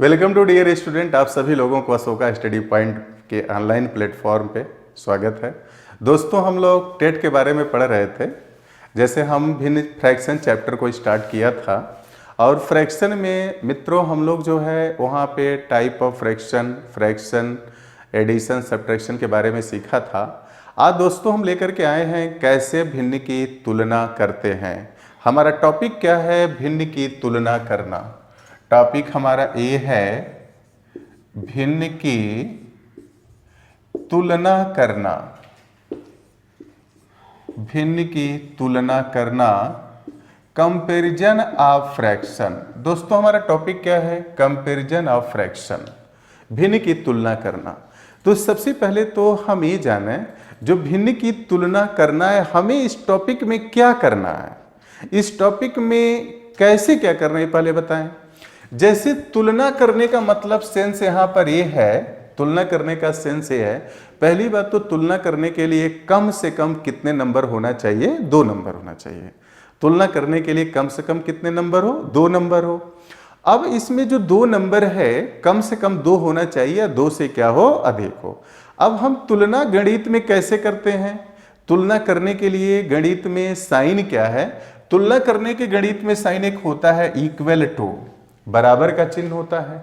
Welcome to dear student. आप सभी लोगों को अशोका स्टडी पॉइंट के ऑनलाइन प्लेटफॉर्म पे स्वागत है। दोस्तों, हम लोग टेट के बारे में पढ़ रहे थे। जैसे हम भिन्न फ्रैक्शन चैप्टर को स्टार्ट किया था और फ्रैक्शन में मित्रों हम लोग जो है वहाँ पे type of fraction, fraction, addition, subtraction के बारे में सीखा था। आज दोस्तों हम लेकर के आए हैं कैसे भिन्न की तुलना करते हैं। हमारा टॉपिक क्या है? भिन्न की तुलना करना। टॉपिक हमारा ये है भिन्न की तुलना करना। भिन्न की तुलना करना, कंपैरिजन ऑफ फ्रैक्शन। दोस्तों हमारा टॉपिक क्या है? कंपैरिजन ऑफ फ्रैक्शन, भिन्न की तुलना करना। तो सबसे पहले तो हम ये जाने जो भिन्न की तुलना करना है हमें इस टॉपिक में क्या करना है, इस टॉपिक में कैसे क्या करना है पहले बताएं। जैसे तुलना करने का मतलब सेंस यहाँ पर ये है, तुलना करने का सेंस ये है, पहली बात तो तुलना करने के लिए कम से कम कितने नंबर होना चाहिए? 2 नंबर होना चाहिए। तुलना करने के लिए कम से कम कितने नंबर हो? 2 नंबर हो। अब इसमें जो 2 नंबर है कम से कम 2 होना चाहिए या 2 से क्या हो? अधिक हो। अब हम तुलना गणित में कैसे करते हैं? तुलना करने के लिए गणित में साइन क्या है? तुलना करने के गणित में साइन एक होता है इक्वल टू, बराबर का चिन्ह होता है,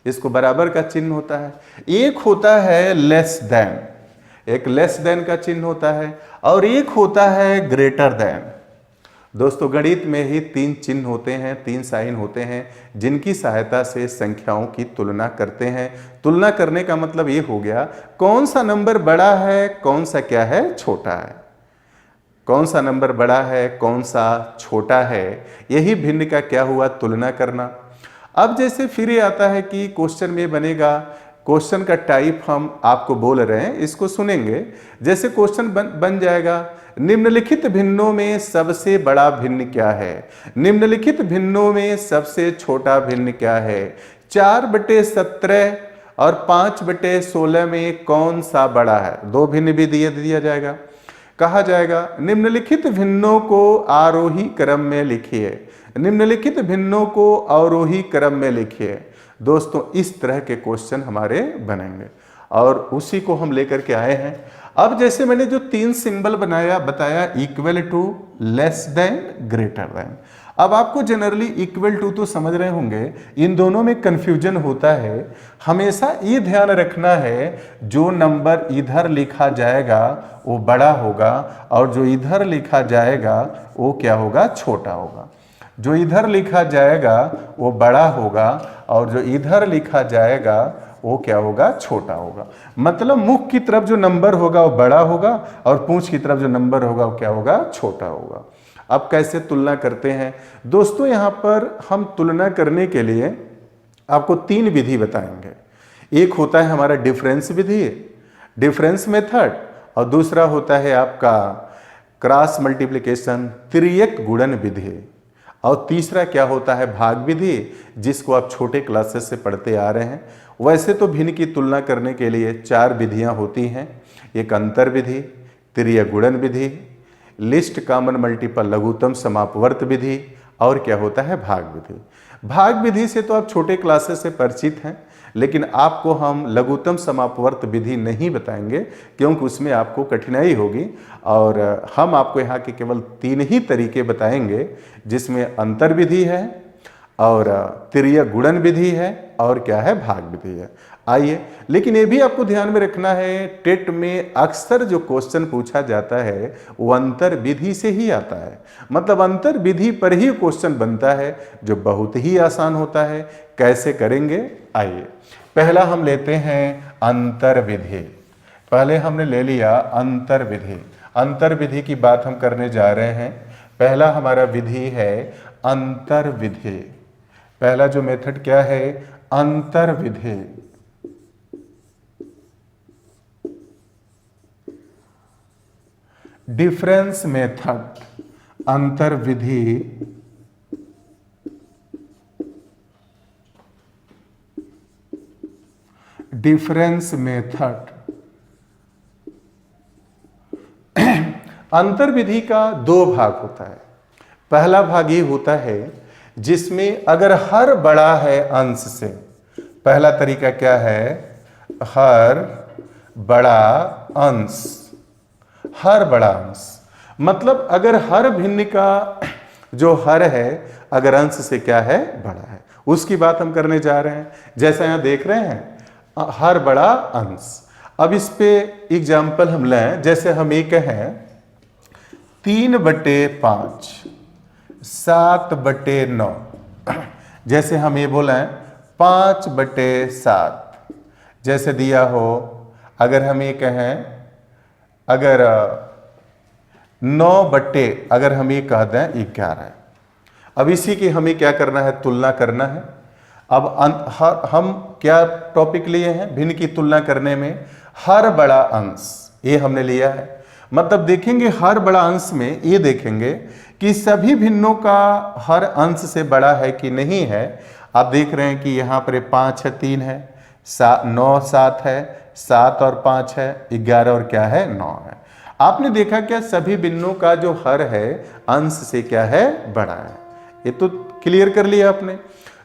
इसको बराबर का चिन्ह होता है। एक होता है लेस देन, एक लेस देन का चिन्ह होता है, और एक होता है ग्रेटर देन। दोस्तों गणित में ही 3 चिन्ह होते हैं, 3 साइन होते हैं जिनकी सहायता से संख्याओं की तुलना करते हैं। तुलना करने का मतलब ये हो गया कौन सा नंबर बड़ा है, कौन सा क्या है? छोटा है। कौन सा नंबर बड़ा है, कौन सा छोटा है, यही भिन्न का क्या हुआ? तुलना करना। अब जैसे फिर ये आता है कि क्वेश्चन में बनेगा, क्वेश्चन का टाइप हम आपको बोल रहे हैं, इसको सुनेंगे। जैसे क्वेश्चन बन जाएगा निम्नलिखित भिन्नों में सबसे बड़ा भिन्न क्या है? निम्नलिखित भिन्नों में सबसे छोटा भिन्न क्या है? 4/17 और 5/16 में कौन सा बड़ा है? 2 भिन्न भी दिया जाएगा। कहा जाएगा निम्नलिखित भिन्नों को आरोही क्रम में लिखिए, निम्नलिखित भिन्नों को अवरोही क्रम में लिखिए। दोस्तों इस तरह के क्वेश्चन हमारे बनेंगे और उसी को हम लेकर के आए हैं। अब जैसे मैंने जो 3 सिंबल बताया equal to, less than, greater than. अब आपको जनरली इक्वल टू तो समझ रहे होंगे, इन दोनों में कंफ्यूजन होता है। हमेशा ये ध्यान रखना है जो नंबर इधर लिखा जाएगा वो बड़ा होगा और जो इधर लिखा जाएगा वो क्या होगा? छोटा होगा। जो इधर लिखा जाएगा वो बड़ा होगा और जो इधर लिखा जाएगा वो क्या होगा? छोटा होगा। मतलब मुख की तरफ जो नंबर होगा वो बड़ा होगा और पूंछ की तरफ जो नंबर होगा वो क्या होगा? छोटा होगा। अब कैसे तुलना करते हैं दोस्तों? यहाँ पर हम तुलना करने के लिए आपको 3 विधि बताएंगे। एक होता है हमारा डिफरेंस विधि, डिफरेंस मेथड, और दूसरा होता है आपका क्रॉस मल्टीप्लिकेशन, त्रियक गुणन विधि, और तीसरा क्या होता है? भाग विधि, जिसको आप छोटे क्लासेस से पढ़ते आ रहे हैं। वैसे तो भिन्न की तुलना करने के लिए 4 विधियां होती हैं। एक अंतर विधि, त्रियक गुणन विधि, लिस्ट कॉमन मल्टीपल लघुत्तम समापवर्त विधि, और क्या होता है? भाग विधि। भाग विधि से तो आप छोटे क्लासेस से परिचित हैं, लेकिन आपको हम लघुत्तम समापवर्त विधि नहीं बताएंगे क्योंकि उसमें आपको कठिनाई होगी। और हम आपको यहाँ के केवल 3 ही तरीके बताएंगे, जिसमें अंतर विधि है और त्रियक गुणन विधि है और क्या है? भाग विधि है। आइए, लेकिन ये भी आपको ध्यान में रखना है टेट में अक्सर जो क्वेश्चन पूछा जाता है वो अंतर विधि से ही आता है। मतलब अंतर विधि पर ही क्वेश्चन बनता है जो बहुत ही आसान होता है। कैसे करेंगे? आइए, पहला हम लेते हैं अंतर विधि। पहले हमने ले लिया अंतर विधि। अंतर विधि की बात हम करने जा रहे हैं। पहला हमारा विधि है अंतर विधि। पहला जो मेथड क्या है? अंतर विधि। डिफरेंस मेथड, अंतर विधि, डिफरेंस मेथड। अंतर विधि का 2 भाग होता है। पहला भाग ये होता है जिसमें अगर हर बड़ा है अंश से, पहला तरीका क्या है, हर बड़ा अंश। हर बड़ा अंश मतलब अगर हर भिन्न का जो हर है अगर अंश से क्या है, बड़ा है, उसकी बात हम करने जा रहे हैं। जैसा यहां देख रहे हैं हर बड़ा अंश। अब इस पे एग्जाम्पल हम लें, जैसे हम ये कहें 3/5, 7/9, जैसे हम ये बोलें 5/7, जैसे दिया हो। अगर हम ये कहें अगर 9 अगर हम ये कह दें 11। अब इसी की हमें क्या करना है, तुलना करना है। अब हम क्या टॉपिक लिए हैं, भिन्न की तुलना करने में हर बड़ा अंश, ये हमने लिया है। मतलब देखेंगे हर बड़ा अंश में ये देखेंगे कि सभी भिन्नों का हर अंश से बड़ा है कि नहीं है। आप देख रहे हैं कि यहाँ पर 5 है, 3 है, 9 7 है, 7 और 5 है, 11 और क्या है 9 है। आपने देखा क्या सभी भिन्नों का जो हर है अंश से क्या है, बड़ा है। ये तो क्लियर कर लिया आपने।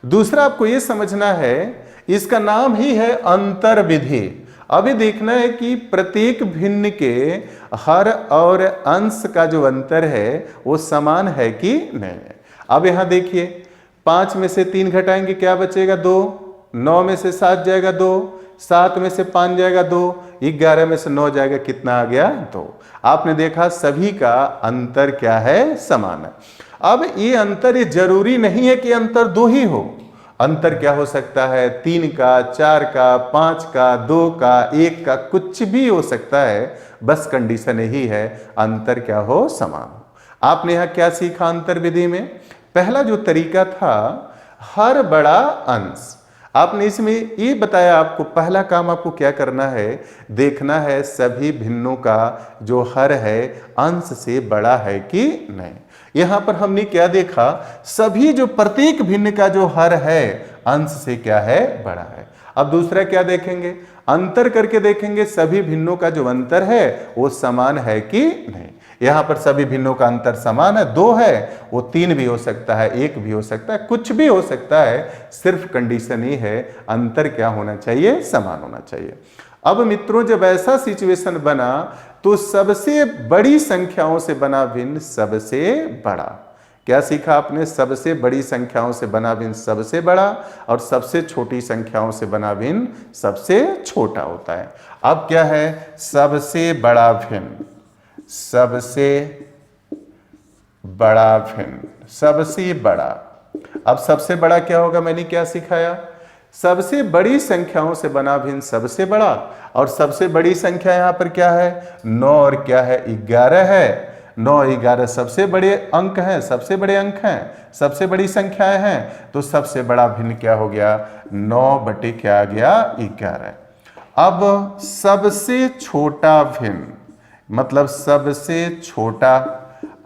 दूसरा आपको ये समझना है, इसका नाम ही है अंतर विधि। अभी देखना है कि प्रत्येक भिन्न के हर और अंश का जो अंतर है वो समान है कि नहीं है। अब यहां देखिए 5 में से 3 घटाएंगे क्या बचेगा, 2। 9 में से 7 जाएगा 2, 7 में से 5 जाएगा 2, 11 में से 9 जाएगा, कितना आ गया 2। आपने देखा सभी का अंतर क्या है, समान है। अब ये अंतर ये जरूरी नहीं है कि अंतर 2 ही हो। अंतर क्या हो सकता है, 3 का, 4 का, 5 का, 2 का, 1 का, कुछ भी हो सकता है। बस कंडीशन यही है अंतर क्या हो, समान हो। आपने यहां क्या सीखा अंतर विधि में, पहला जो तरीका था हर बड़ा अंश। आपने इसमें ये बताया आपको पहला काम आपको क्या करना है, देखना है सभी भिन्नों का जो हर है अंश से बड़ा है कि नहीं। यहां पर हमने क्या देखा, सभी जो प्रत्येक भिन्न का जो हर है अंश से क्या है, बड़ा है। अब दूसरा क्या देखेंगे, अंतर करके देखेंगे सभी भिन्नों का जो अंतर है वो समान है कि नहीं। यहां पर सभी भिन्नों का अंतर समान है, 2 है, वो 3 भी हो सकता है, 1 भी हो सकता है, कुछ भी हो सकता है। सिर्फ कंडीशन ये है अंतर क्या होना चाहिए, समान होना चाहिए। अब मित्रों जब ऐसा सिचुएशन बना तो सबसे बड़ी संख्याओं से बना भिन्न सबसे बड़ा। क्या सीखा आपने, सबसे बड़ी संख्याओं से बना भिन्न सबसे बड़ा और सबसे छोटी संख्याओं से बना भिन्न सबसे छोटा होता है। अब क्या है, सबसे बड़ा भिन्न, सबसे बड़ा भिन्न, सबसे बड़ा। अब सबसे बड़ा क्या होगा, मैंने क्या सिखाया, सबसे बड़ी संख्याओं से बना भिन्न सबसे बड़ा। और सबसे बड़ी संख्या यहां पर क्या है, 9 और क्या है 11 है। 9 11 सबसे बड़े अंक हैं, सबसे बड़े अंक हैं, सबसे बड़ी संख्याएं हैं। तो सबसे बड़ा भिन्न क्या हो गया, 9 क्या आ गया 11। अब सबसे छोटा भिन्न मतलब सबसे छोटा।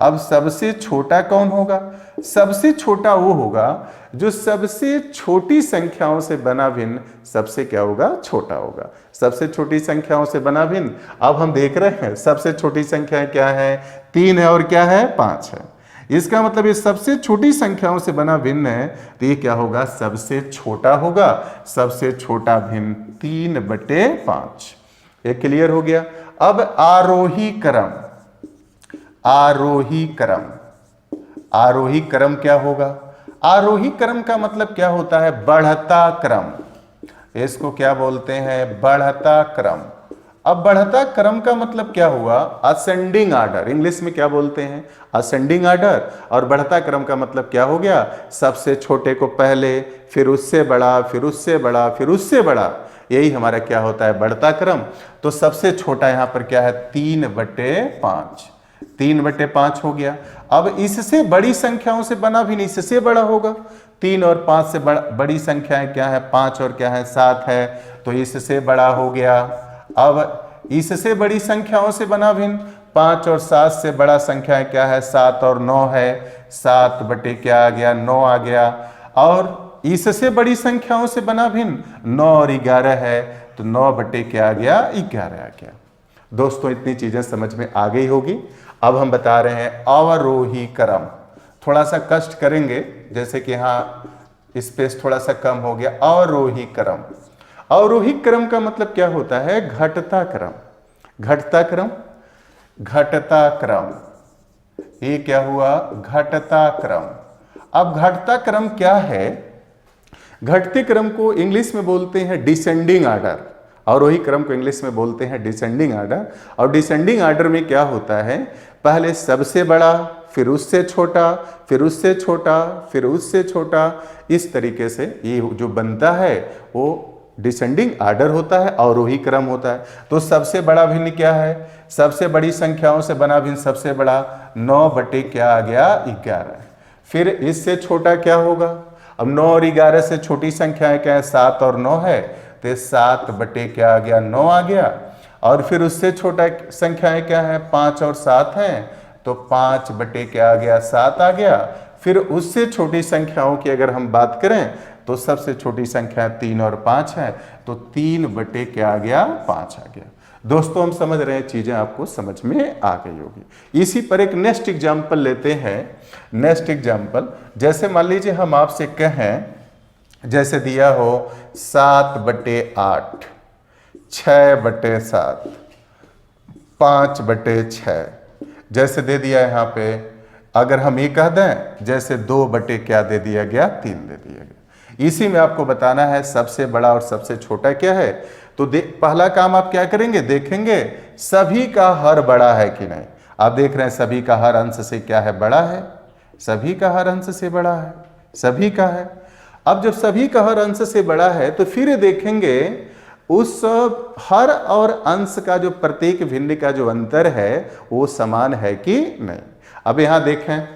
अब सबसे छोटा कौन होगा, सबसे छोटा वो होगा जो सबसे छोटी संख्याओं से बना भिन्न सबसे क्या होगा, छोटा होगा। सबसे छोटी संख्याओं से बना भिन्न, अब हम देख रहे हैं सबसे छोटी संख्याएं क्या है, 3 है और क्या है 5 है। इसका मतलब ये सबसे छोटी संख्याओं से बना भिन्न है, तो ये क्या होगा, सबसे छोटा होगा। सबसे छोटा भिन्न 3/5। ये क्लियर हो गया। अब आरोही क्रम, आरोही क्रम, आरोही क्रम क्या होगा, आरोही क्रम का मतलब क्या होता है, बढ़ता क्रम। इसको क्या बोलते हैं, बढ़ता क्रम। अब बढ़ता क्रम का मतलब क्या हुआ, असेंडिंग ऑर्डर, इंग्लिश में क्या बोलते हैं, असेंडिंग ऑर्डर। और बढ़ता क्रम का मतलब क्या हो गया, सबसे छोटे को पहले, फिर उससे बड़ा, फिर उससे बड़ा, फिर उससे बड़ा। यही हमारा क्या होता है, बढ़ता क्रम। तो सबसे छोटा यहां पर क्या है, 3/5, 3/5 हो गया। अब इससे बड़ी संख्याओं से बना भी नहीं, इससे बड़ा होगा। 3 और 5 से बड़ी संख्याएं क्या है, 5 और क्या है 7 है, तो इससे बड़ा हो गया। अब इससे बड़ी संख्याओं से बना भिन्न 5 और 7 से बड़ा संख्याएं क्या है, 7 और 9 है, 7 क्या आ गया 9 आ गया। और इससे बड़ी संख्याओं से बना भिन्न 9 और 11 है, तो 9 क्या आ गया 11 आ गया। दोस्तों इतनी चीजें समझ में आ गई होगी। अब हम बता रहे हैं अवरोही क्रम, थोड़ा सा कष्ट करेंगे, जैसे कि यहाँ स्पेस थोड़ा सा कम हो गया, अवरोही क्रम। अवरोही क्रम का मतलब क्या होता है? घटता क्रम। घटता क्रम, घटता क्रम, ये क्या हुआ? घटता क्रम। अब घटता क्रम क्या है? घटते क्रम को इंग्लिश में बोलते हैं डिसेंडिंग ऑर्डर, और वही क्रम को इंग्लिश में बोलते हैं डिसेंडिंग ऑर्डर। और डिसेंडिंग ऑर्डर में क्या होता है? पहले सबसे बड़ा, फिर उससे छोटा, फिर उससे छोटा, फिर उससे छोटा, इस तरीके से ये जो बनता है वो डिसेंडिंग ऑर्डर होता है, अवरोही क्रम होता है। तो सबसे बड़ा भिन्न क्या है? सबसे बड़ी संख्याओं से बना भिन्न सबसे बड़ा 9 बटे क्या आ गया? 11। फिर इससे छोटा क्या होगा? अब 9 और 11 से छोटी संख्याएं क्या है? 7 और 9 है, तो 7 बटे क्या आ गया? 9 आ गया। और फिर उससे छोटा संख्याएं क्या है? 5 और 7 हैं, तो 5 बटे क्या आ गया? 7 आ गया। फिर उससे छोटी संख्याओं की अगर हम बात करें तो सबसे छोटी संख्या 3 और 5 है, तो 3 बटे क्या आ गया? 5 आ गया। दोस्तों हम समझ रहे हैं, चीजें आपको समझ में आ गई होगी। इसी पर एक नेक्स्ट एग्जाम्पल लेते हैं। नेक्स्ट एग्जाम्पल, जैसे मान लीजिए हम आपसे कहें, जैसे दिया हो 7 बटे 8, 6 बटे 7, 5 बटे 6, जैसे दे दिया यहाँ पे। अगर हम ये कह दें, जैसे 2 बटे क्या दे दिया गया? 3 दे दिया गया। इसी में आपको बताना है सबसे बड़ा और सबसे छोटा क्या है। तो पहला काम आप क्या करेंगे? देखेंगे सभी का हर बड़ा है कि नहीं। आप देख रहे हैं सभी का हर अंश से क्या है? बड़ा है। सभी का हर अंश से बड़ा है, सभी का है। अब जब सभी का हर अंश से बड़ा है तो फिर देखेंगे उस हर और अंश का जो प्रत्येक भिन्न का जो अंतर है वो समान है कि नहीं। अब यहां देखें,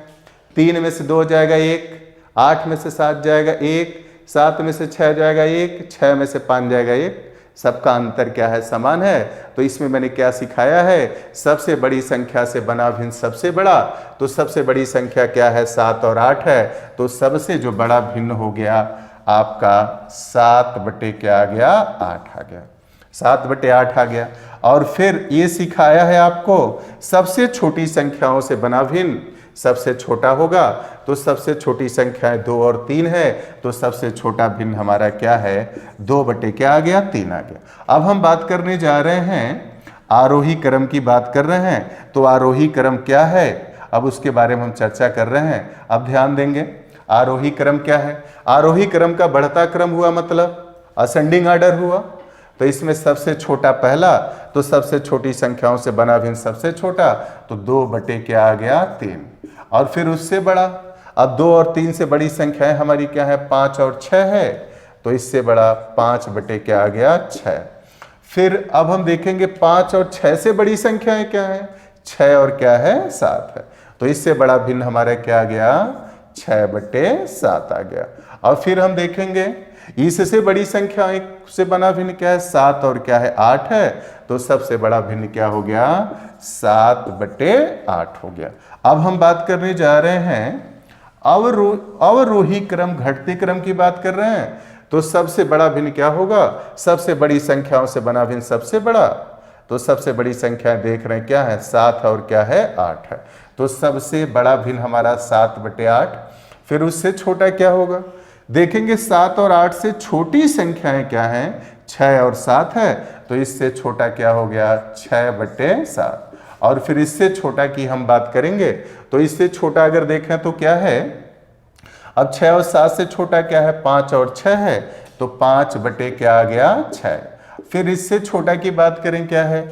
3 में से 2 जाएगा 1, 8 में से 7 जाएगा 1, 7 में से 6 जाएगा 1, 6 में से 5 जाएगा 1। सबका अंतर क्या है? समान है। तो इसमें मैंने क्या सिखाया है? सबसे बड़ी संख्या से बना भिन्न सबसे बड़ा। तो सबसे बड़ी संख्या क्या है? 7 और 8 है। तो सबसे जो बड़ा भिन्न हो गया आपका 7 बटे क्या आ गया? 8 आ गया। 7 बटे 8 आ गया। और फिर ये सिखाया है आपको सबसे छोटी संख्याओं से बना भिन्न सबसे छोटा होगा। तो सबसे छोटी संख्या 2 और 3 है, तो सबसे छोटा भिन्न हमारा क्या है? 2 बटे क्या आ गया? 3 आ गया। अब हम बात करने जा रहे हैं आरोही क्रम की बात कर रहे हैं। तो आरोही क्रम क्या है, अब उसके बारे में हम चर्चा कर रहे हैं। अब ध्यान देंगे आरोही क्रम क्या है। आरोही क्रम का बढ़ता क्रम हुआ, मतलब असेंडिंग ऑर्डर हुआ। तो इसमें सबसे छोटा पहला, तो सबसे छोटी संख्याओं से बना भिन्न सबसे छोटा, तो 2 बटे क्या आ गया? 3। और फिर उससे बड़ा, अब 2 और 3 से बड़ी संख्याएं हमारी क्या है? 5 और 6 है। तो इससे बड़ा 5 बटे क्या आ गया? 6। फिर अब हम देखेंगे 5 और 6 से बड़ी संख्याएं क्या है? 6 और क्या है? 7 है। तो इससे बड़ा भिन्न हमारा क्या आ गया? 6 बटे 7 आ गया। और फिर हम देखेंगे इससे बड़ी संख्या से बना भिन्न क्या है? 7 और क्या है? 8 है। तो सबसे बड़ा भिन्न क्या हो गया? 7 बटे 8 हो गया। अब हम बात करने जा रहे हैं अवरोही क्रम, घटते क्रम की बात कर रहे हैं। तो सबसे बड़ा भिन्न क्या होगा? सबसे बड़ी संख्याओं से बना भिन्न सबसे बड़ा। तो सबसे बड़ी संख्या देख रहे हैं क्या है? 7 और क्या है? 8 है। तो सबसे बड़ा भिन्न हमारा 7 बटे 8। फिर उससे छोटा क्या होगा? देखेंगे 7 और 8 से छोटी संख्याएं क्या हैं? 6 और 7 है। तो इससे छोटा क्या हो गया? 6 बटे 7। और फिर इससे छोटा की हम बात करेंगे, तो इससे छोटा अगर देखें तो क्या है? अब 6 और 7 से छोटा क्या है? 5 और 6 है। तो 5 बटे क्या आ गया? 6। फिर इससे छोटा की बात करें क्या है?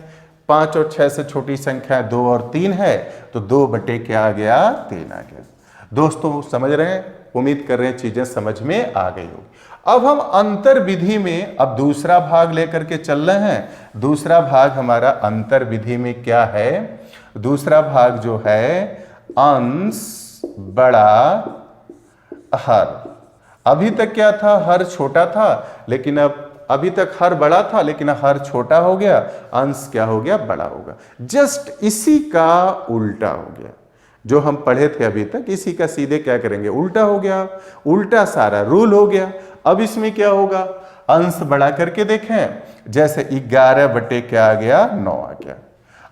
5 और 6 से छोटी संख्या 2 और 3 है। तो 2 बटे क्या आ गया? 3 आ गया। दोस्तों समझ रहे हैं? उम्मीद कर रहे हैं चीजें समझ में आ गई होगी। अब हम अंतर विधि में अब दूसरा भाग लेकर के चल रहे हैं। दूसरा भाग हमारा अंतर विधि में क्या है? दूसरा भाग जो है अंश बड़ा हर। अभी तक क्या था? हर छोटा था, लेकिन अब अभी तक हर बड़ा था लेकिन हर छोटा हो गया, अंश क्या हो गया? बड़ा होगा। जस्ट इसी का उल्टा हो गया। जो हम पढ़े थे अभी तक, इसी का सीधे क्या करेंगे? उल्टा हो गया। उल्टा सारा रूल हो गया। अब इसमें क्या होगा? अंश बढ़ा करके देखें, जैसे 11 बटे क्या आ गया? 9 आ गया।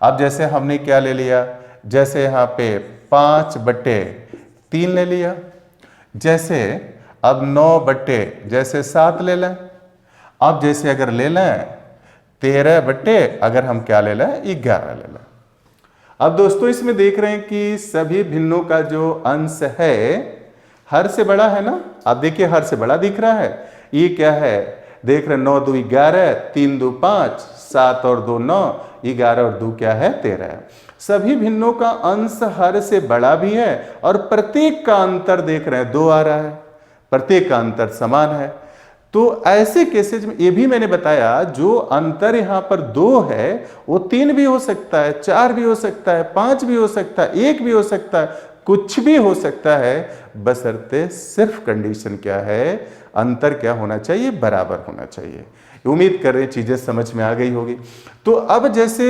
अब जैसे हमने क्या ले लिया? जैसे यहाँ पे 5 बटे 3 ले लिया। जैसे अब 9 बटे जैसे 7 ले लें। अब जैसे अगर ले लें 13 बटे अगर हम क्या ले लें 11 ले लें। अब दोस्तों इसमें देख रहे हैं कि सभी भिन्नों का जो अंश है हर से बड़ा है ना। आप देखिए हर से बड़ा दिख रहा है। ये क्या है, देख रहे 9 2 11, 3 2 5, 7 और 2 9, 11 और 2 क्या है 13 है। सभी भिन्नों का अंश हर से बड़ा भी है और प्रत्येक का अंतर देख रहे हैं 2 आ रहा है, प्रत्येक का अंतर समान है। तो ऐसे केसेज में ये भी मैंने बताया जो अंतर यहां पर 2 है वो 3 भी हो सकता है, 4 भी हो सकता है, 5 भी हो सकता है, 1 भी हो सकता है, कुछ भी हो सकता है, बशर्ते सिर्फ कंडीशन क्या है, अंतर क्या होना चाहिए, बराबर होना चाहिए। उम्मीद कर रहे चीजें समझ में आ गई होगी। तो अब जैसे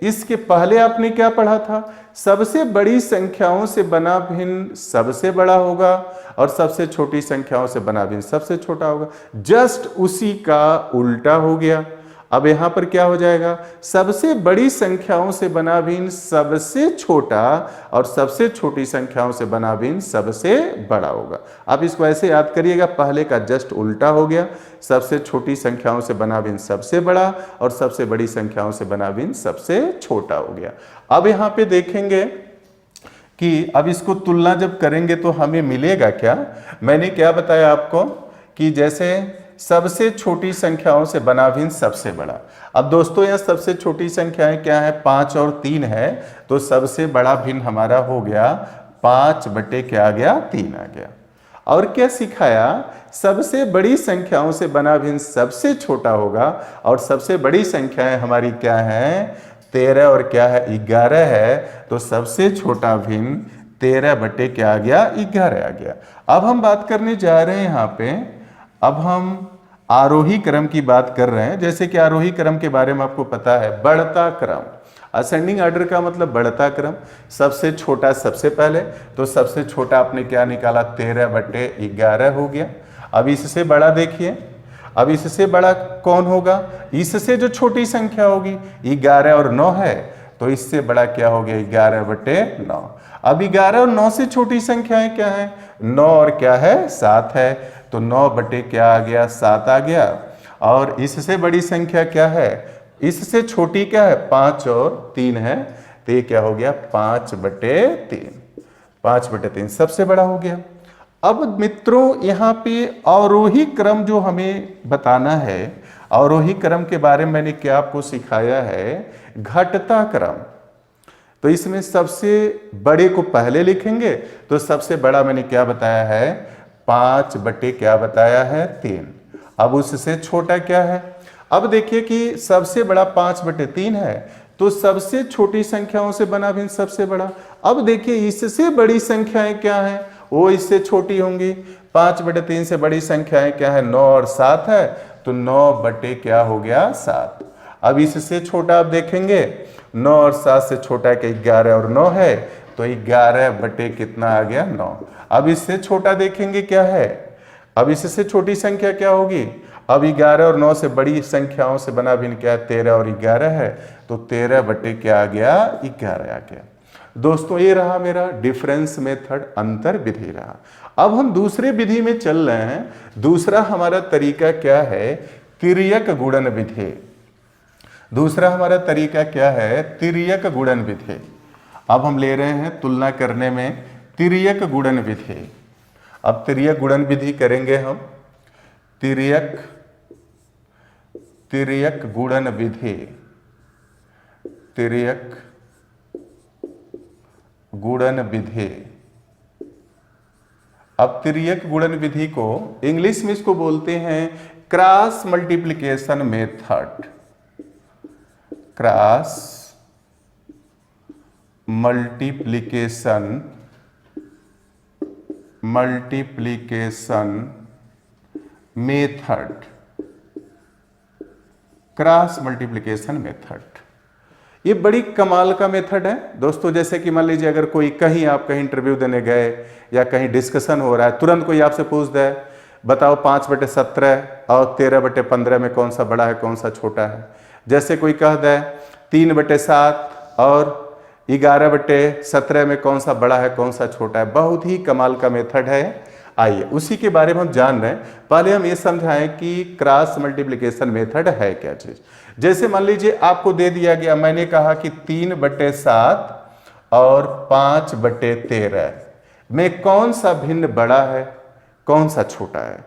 इसके पहले आपने क्या पढ़ा था, सबसे बड़ी संख्याओं से बना भिन्न सबसे बड़ा होगा और सबसे छोटी संख्याओं से बना भिन्न सबसे छोटा होगा। जस्ट उसी का उल्टा हो गया। अब यहां पर क्या हो जाएगा, सबसे बड़ी संख्याओं से बना भिन्न सबसे छोटा और सबसे छोटी संख्याओं से बना भिन्न सबसे बड़ा होगा। आप इसको ऐसे याद करिएगा, पहले का जस्ट उल्टा हो गया, सबसे छोटी संख्याओं से बना भिन्न सबसे बड़ा और सबसे बड़ी संख्याओं से बना भिन्न सबसे छोटा हो गया। अब यहां पे देखेंगे कि अब इसको तुलना जब करेंगे तो हमें मिलेगा क्या। मैंने क्या बताया आपको कि जैसे सबसे छोटी संख्याओं से बना भिन्न सबसे बड़ा। अब दोस्तों यह सबसे छोटी संख्याएं क्या है, 5 और 3 है, तो सबसे बड़ा भिन्न हमारा हो गया 5 बटे क्या आ गया 3 आ गया। और क्या सिखाया, सबसे बड़ी संख्याओं से बना भिन्न सबसे छोटा होगा और सबसे बड़ी संख्याएं हमारी क्या है 13 और क्या है 11 है, तो सबसे छोटा भिन्न 13 बटे क्या आ गया 11 आ गया। अब हम बात करने जा रहे हैं यहाँ पे, अब हम आरोही क्रम की बात कर रहे हैं। जैसे कि आरोही क्रम के बारे में आपको पता है, बढ़ता क्रम, असेंडिंग ऑर्डर का मतलब बढ़ता क्रम, सबसे छोटा सबसे पहले, तो सबसे छोटा आपने क्या निकाला 13 बटे 11 हो गया। अब इससे बड़ा देखिए, अब इससे बड़ा कौन होगा, इससे जो छोटी संख्या होगी 11 और 9 है, तो इससे बड़ा क्या हो गया 11 बटे 9। अब 11 और 9 से छोटी संख्याएं क्या है, 9 और क्या है 7 है, तो 9 बटे क्या आ गया 7 आ गया। और इससे बड़ी संख्या क्या है, इससे छोटी क्या है 5 और 3 है, तो ये क्या हो गया 5 बटे 3, 5 बटे 3 सबसे बड़ा हो गया। अब मित्रों यहाँ पे अवरोही क्रम जो हमें बताना है, अवरोही क्रम के बारे में मैंने क्या आपको सिखाया है, घटता क्रम। तो इसमें सबसे बड़े को पहले लिखेंगे, तो सबसे बड़ा मैंने क्या बताया है 5 बटे क्या बताया है 3। अब उससे छोटा क्या है, अब देखिए कि सबसे बड़ा 5 बटे 3 है, तो सबसे छोटी संख्याओं से बना भिन्न सबसे बड़ा। अब देखिए इससे बड़ी संख्याएं क्या हैं, वो इससे छोटी होंगी। 5 बटे 3 से बड़ी संख्याएं क्या है 9 और 7 है, तो 9 बटे क्या हो गया 7। अब इससे छोटा आप देखेंगे 9 और 7 से छोटा के 11 और 9 है, तो 11 बटे कितना आ गया 9। अब इससे छोटा देखेंगे क्या है, अब इससे छोटी संख्या क्या होगी, अब 11 और 9 से बड़ी संख्याओं से बना भिन्न क्या है 13 और 11 है, तो 13 बटे क्या आ गया 11 आ गया। दोस्तों ये रहा मेरा डिफरेंस मेथड, अंतर विधि रहा। अब हम दूसरे विधि में चल रहे हैं। दूसरा हमारा तरीका क्या है, तिर्यक गुणन विधि। दूसरा हमारा तरीका क्या है, तिर्यक गुणन विधि। अब हम ले रहे हैं तुलना करने में तिर्यक गुणन विधि। अब तिर्यक गुणन विधि करेंगे हम, तिर्यक गुणन विधि, तिर्यक गुणन विधि। अब तिर्यक गुणन विधि को इंग्लिश में इसको बोलते हैं cross multiplication method, cross multiplication method, cross multiplication method. ये बड़ी कमाल का मेथड है दोस्तों। जैसे कि मान लीजिए अगर कोई कहीं आप कहीं इंटरव्यू देने गए या कहीं डिस्कशन हो रहा है, तुरंत कोई आपसे पूछ दे बताओ 5 बटे 17 और 13 बटे 15 में कौन सा बड़ा है कौन सा छोटा है। जैसे कोई कह दे 3 बटे 7 और 11 बटे 17 में कौन सा बड़ा है कौन सा छोटा है। बहुत ही कमाल का मेथड है। आइए उसी के बारे में हम जान रहे हैं। पहले हम ये समझाएं कि क्रॉस मल्टीप्लिकेशन मेथड है क्या चीज। जैसे मान लीजिए आपको दे दिया गया, मैंने कहा कि 3/7 और 5/13 में कौन सा भिन्न बड़ा है, कौन सा छोटा है।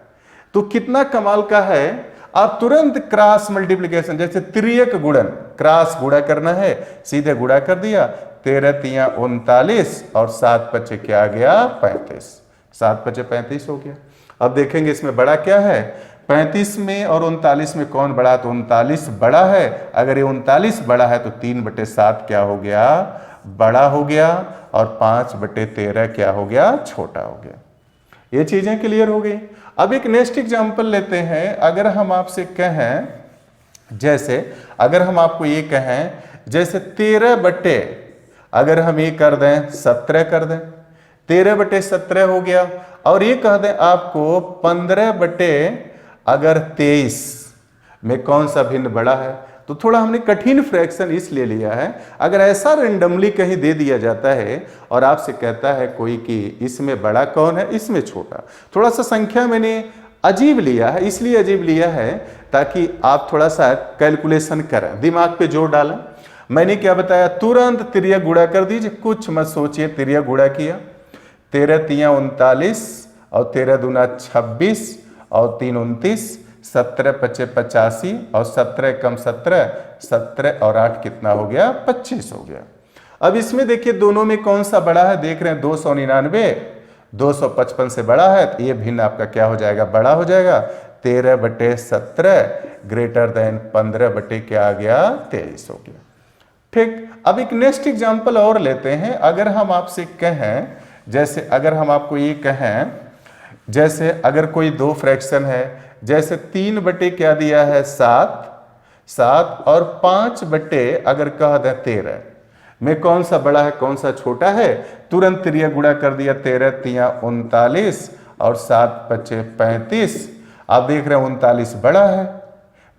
तो कितना कमाल का है, आप तुरंत क्रॉस मल्टीप्लिकेशन, जैसे त्रियक गुणन, क्रॉस गुणा करना है, सीधे गुणा कर दिया, 13 × 39 और 7×5 क्या आ गया 35, 7×5 35 हो गया। अब देखेंगे इसमें बड़ा क्या है, 35 में और 39 में कौन बड़ा, तो 39 बड़ा है। अगर ये 39 बड़ा है तो 3/7 क्या हो गया, बड़ा हो गया, और 5/13 क्या हो गया, छोटा हो गया। ये चीजें क्लियर हो गई। अब एक नेक्स्ट एग्जांपल लेते हैं। अगर हम आपसे कहें, जैसे अगर हम आपको ये कहें, जैसे 13 अगर हम ये कर दें 17 कर दें, 13/17 हो गया, और ये कह दें आपको 15/23 में कौन सा भिन्न बड़ा है। तो थोड़ा हमने कठिन फ्रैक्शन इसलिए लिया है, अगर ऐसा रेंडमली कहीं दे दिया जाता है और आपसे कहता है कोई कि इसमें बड़ा कौन है, इसमें छोटा, थोड़ा सा संख्या मैंने अजीब लिया है, इसलिए अजीब लिया है ताकि आप थोड़ा सा कैलकुलेशन करें, दिमाग पे जोर डालें। मैंने क्या बताया, तुरंत तिर्यक गुणा कर दीजिए, कुछ मत सोचिए, तिर्यक गुणा किया, 13×3 = 39 और 13×2 = 26 और 3 × 29, 17×5 = 85 और 17 × 17 17 और 8 कितना हो गया, 25 हो गया। अब इसमें देखिए दोनों में कौन सा बड़ा है, देख रहे हैं 299 255 से बड़ा है, तो ये भिन्न आपका क्या हो जाएगा, बड़ा हो जाएगा। 13/17 ग्रेटर देन 15 क्या आ गया, 23 हो गया। ठीक, अब एक नेक्स्ट एग्जांपल और लेते हैं। अगर हम आपसे कहें, जैसे अगर हम आपको ये कहें, जैसे अगर कोई दो फ्रैक्शन है, जैसे 3 क्या दिया है 7 और 5 अगर कह दें 13 में कौन सा बड़ा है, कौन सा छोटा है। तुरंत तिर्यक गुणा कर दिया, 13×3 = 39 और 7×5 = 35। आप देख रहे हैं 39 बड़ा है,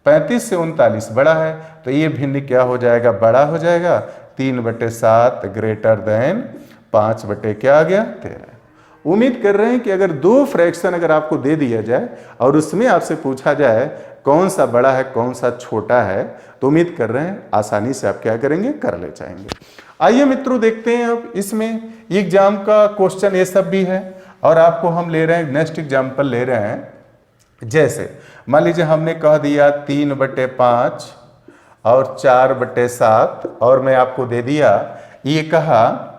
35 से 39 बड़ा है, तो ये भिन्न क्या हो जाएगा, बड़ा हो जाएगा। 3/7 ग्रेटर देन 5 क्या आ गया, 13। उम्मीद कर रहे हैं कि अगर दो फ्रैक्शन अगर आपको दे दिया जाए और उसमें आपसे पूछा जाए कौन सा बड़ा है, कौन सा छोटा है, तो उम्मीद कर रहे हैं आसानी से आप क्या करेंगे, कर ले जाएंगे। आइए मित्रों देखते हैं, अब इसमें एग्जाम का क्वेश्चन ये सब भी है, और आपको हम ले रहे हैं नेक्स्ट एग्जाम्पल ले रहे हैं। जैसे मान लीजिए हमने कह दिया 3/5 और 4/7, और मैं आपको दे दिया ये कहा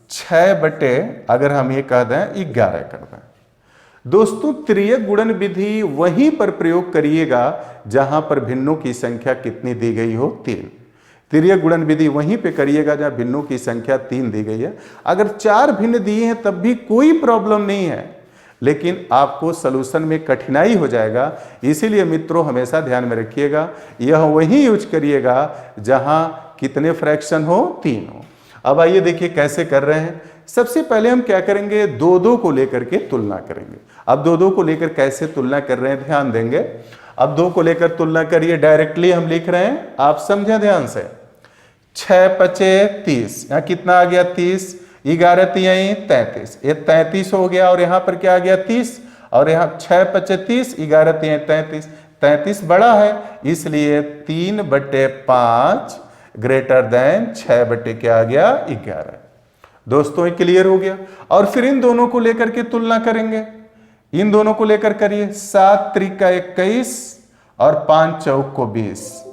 6 अगर हम ये कह दें 11 कर दें। दोस्तों त्रियक गुणन विधि वहीं पर प्रयोग करिएगा जहां पर भिन्नों की संख्या कितनी दी गई हो, 3। त्रियक गुणन विधि वहीं पे करिएगा जहां भिन्नों की संख्या 3 दी गई है। अगर 4 भिन्न दिए हैं तब भी कोई प्रॉब्लम नहीं है, लेकिन आपको सलूशन में कठिनाई हो जाएगा। इसीलिए मित्रों हमेशा ध्यान में रखिएगा, यह वहीं यूज करिएगा जहां कितने फ्रैक्शन हो, 3 हो। अब आइए देखिए कैसे कर रहे हैं। सबसे पहले हम क्या करेंगे, 2-2 को लेकर के तुलना करेंगे। अब 2-2 को लेकर कैसे तुलना कर रहे हैं ध्यान देंगे। अब 2 को लेकर तुलना करिए, डायरेक्टली हम लिख रहे हैं, आप समझें ध्यान से। 6×5 = 30, यहाँ कितना आ गया 30, 11×3 = 33, ये 33 हो गया, और यहाँ पर क्या आ गया 30, और यहाँ 6×5 = 30, 11×3 = 33, 33 बड़ा है, इसलिए 3/5 ग्रेटर देन 6 क्या आ गया 11। दोस्तों ये क्लियर हो गया। और फिर इन दोनों को लेकर के तुलना करेंगे, इन दोनों को लेकर करिए। 7×3 = 21 और 5×4 = 20,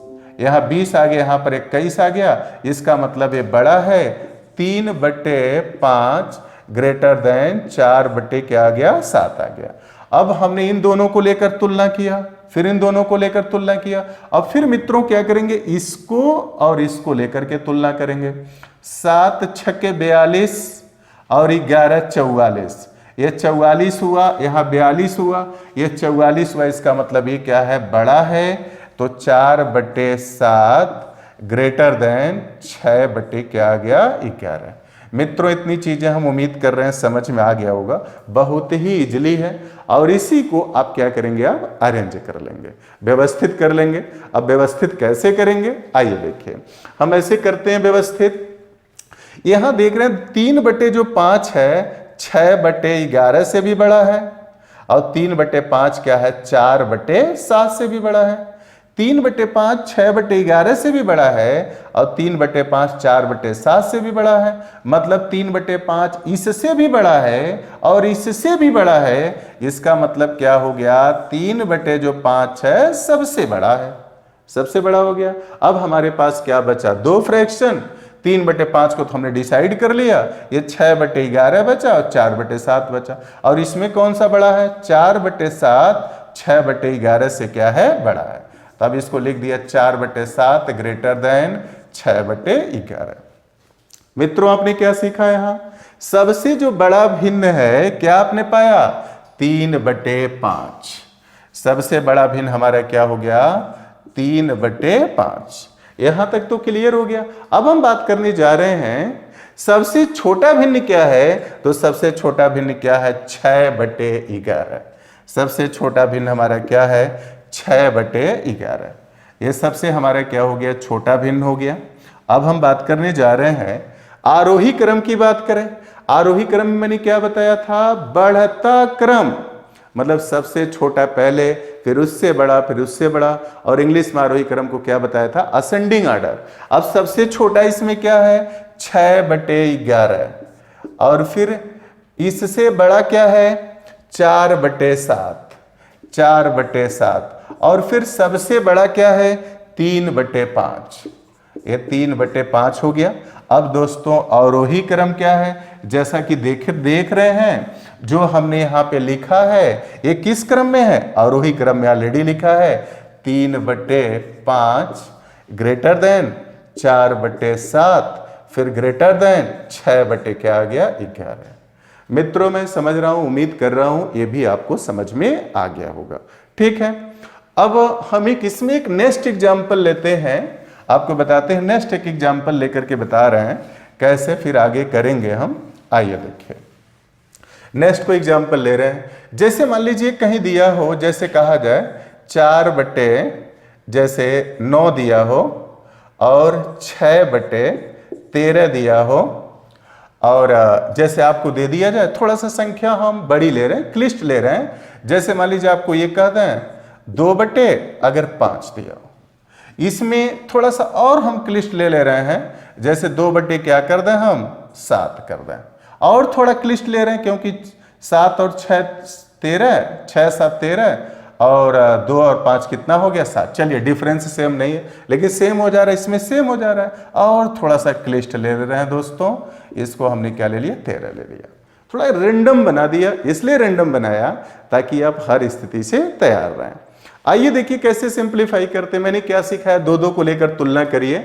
यहाँ 20 आ गया, यहाँ पर 21 आ गया, इसका मतलब ये बड़ा है। 3/5 ग्रेटर देन 4 क्या आ गया 7 आ गया। अब हमने इन दोनों को लेकर तुलना किया, फिर इन दोनों को लेकर तुलना किया। अब फिर मित्रों क्या करेंगे, इसको और इसको लेकर के तुलना करेंगे। 7×6 = 42 और 11 = 44, ये 44 हुआ, यहाँ 42 हुआ, ये 44 हुआ, इसका मतलब ये क्या है, बड़ा है। तो 4/7 ग्रेटर देन 6 क्या आ गया 11। मित्रों इतनी चीजें हम उम्मीद कर रहे हैं समझ में आ गया होगा, बहुत ही इजली है, और इसी को आप क्या करेंगे, आप अरेंज कर लेंगे, व्यवस्थित कर लेंगे। अब व्यवस्थित कैसे करेंगे, आइए देखिए। हम ऐसे करते हैं व्यवस्थित। यहां देख रहे हैं 3/5 है 6/11 से भी बड़ा है, और 3/5 क्या है, 4/7 से भी बड़ा है। 3/5 6/11 से भी बड़ा है और 3/5 4/7 से भी बड़ा है। मतलब 3/5 इससे भी बड़ा है और इससे भी बड़ा है। इसका मतलब क्या हो गया, 3/5 है सबसे बड़ा है, सबसे बड़ा हो गया। अब हमारे पास क्या बचा, दो फ्रैक्शन। 3/5 को तो हमने डिसाइड कर लिया, ये 6/11 बचा और 4/7 बचा। और इसमें कौन सा बड़ा है, 4/7 6/11 से क्या है, बड़ा है। तब इसको लिख दिया 4/7 ग्रेटर देन 6/11। मित्रों आपने क्या सीखा यहां, सबसे जो बड़ा भिन्न है क्या आपने पाया, 3/5। सबसे बड़ा भिन्न हमारा क्या हो गया, 3/5। यहां तक तो क्लियर हो गया। अब हम बात करने जा रहे हैं सबसे छोटा भिन्न क्या है, तो सबसे छोटा भिन्न क्या है, 6/11। सबसे छोटा भिन्न हमारा क्या है, 6/11। ये सबसे हमारा क्या हो गया, छोटा भिन्न हो गया। अब हम बात करने जा रहे हैं आरोही क्रम की बात करें। आरोही क्रम में मैंने क्या बताया था, बढ़ता क्रम, मतलब सबसे छोटा पहले, फिर उससे बड़ा, फिर उससे बड़ा। और इंग्लिश में आरोही क्रम को क्या बताया था, असेंडिंग ऑर्डर। अब सबसे छोटा इसमें क्या है, 6/11। और फिर इससे बड़ा क्या है, 4/7, 4/7। और फिर सबसे बड़ा क्या है, 3/5। ये 3/5 हो गया। अब दोस्तों अवरोही क्रम क्या है, जैसा कि देख रहे हैं जो हमने यहाँ पे लिखा है, ये किस क्रम में है, अवरोही क्रम में ऑलरेडी लिखा है। 3/5 ग्रेटर देन 4/7, फिर ग्रेटर देन 6 क्या आ गया, 11। मित्रों मैं समझ रहा हूं, उम्मीद कर रहा हूं ये भी आपको समझ में आ गया होगा। ठीक है, अब हम इसमें एक नेक्स्ट एग्जाम्पल लेते हैं, आपको बताते हैं। नेक्स्ट एक एग्जाम्पल लेकर के बता रहे हैं कैसे फिर आगे करेंगे हम। आइए देखिए, नेक्स्ट को एग्जाम्पल ले रहे हैं। जैसे मान लीजिए कहीं दिया हो, जैसे कहा जाए 4/9 दिया हो और 6/13 दिया हो। और जैसे आपको दे दिया जाए, थोड़ा सा संख्या हम बड़ी ले रहे हैं, क्लिष्ट ले रहे हैं। जैसे मान लीजिए आपको ये कहते हैं 2/5 दिया हो, इसमें थोड़ा सा और हम क्लिष्ट ले रहे हैं। जैसे 2/ क्या कर दें हम, 7 कर दें। और थोड़ा क्लिष्ट ले रहे हैं क्योंकि 7 और 6 13, 6 7 13 और 2 और 5 कितना हो गया, 7। चलिए डिफरेंस सेम नहीं है लेकिन सेम हो जा रहा है, इसमें सेम हो जा रहा है। और थोड़ा सा क्लिष्ट ले रहे हैं दोस्तों, इसको हमने क्या ले लिया, 13 ले लिया। थोड़ा रेंडम बना दिया, इसलिए रेंडम बनाया ताकि आप हर स्थिति से तैयार रहें। आइए देखिए कैसे सिंप्लीफाई करते हैं। मैंने क्या सीखा है, 2 को लेकर तुलना करिए।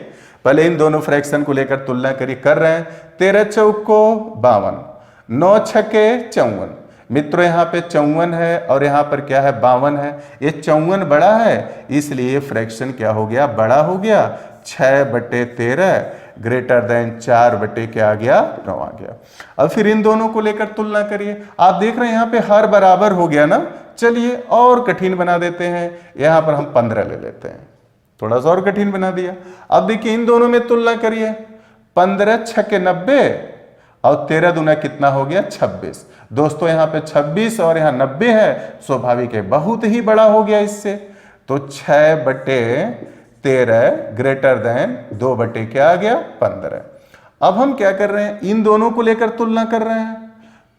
पहले इन दोनों फ्रैक्शन को लेकर तुलना करिए, कर रहे हैं। 13 चौको 52, 9 छके 54। मित्रों यहाँ पे 54 है और यहाँ पर क्या है, 52 है। ये 54 बड़ा है, इसलिए फ्रैक्शन क्या हो गया, बड़ा हो गया। 6/13 ग्रेटर देन 4/ क्या आ गया, 9 आ गया। अब फिर इन दोनों को लेकर तुलना करिए। आप देख रहे हैं यहाँ पे हर बराबर हो गया ना। चलिए और कठिन बना देते हैं, यहाँ पर हम 15 ले लेते हैं। थोड़ा सा और कठिन बना दिया। अब देखिए इन दोनों में तुलना करिए। 15 छके 90 और 13 दूना कितना हो गया, 26। दोस्तों यहाँ पे 26 और यहाँ 90 है, स्वाभाविक है बहुत ही बड़ा हो गया इससे। तो 6/13 ग्रेटर देन 2/ क्या आ गया, 15। अब हम क्या कर रहे हैं, इन दोनों को लेकर तुलना कर रहे हैं।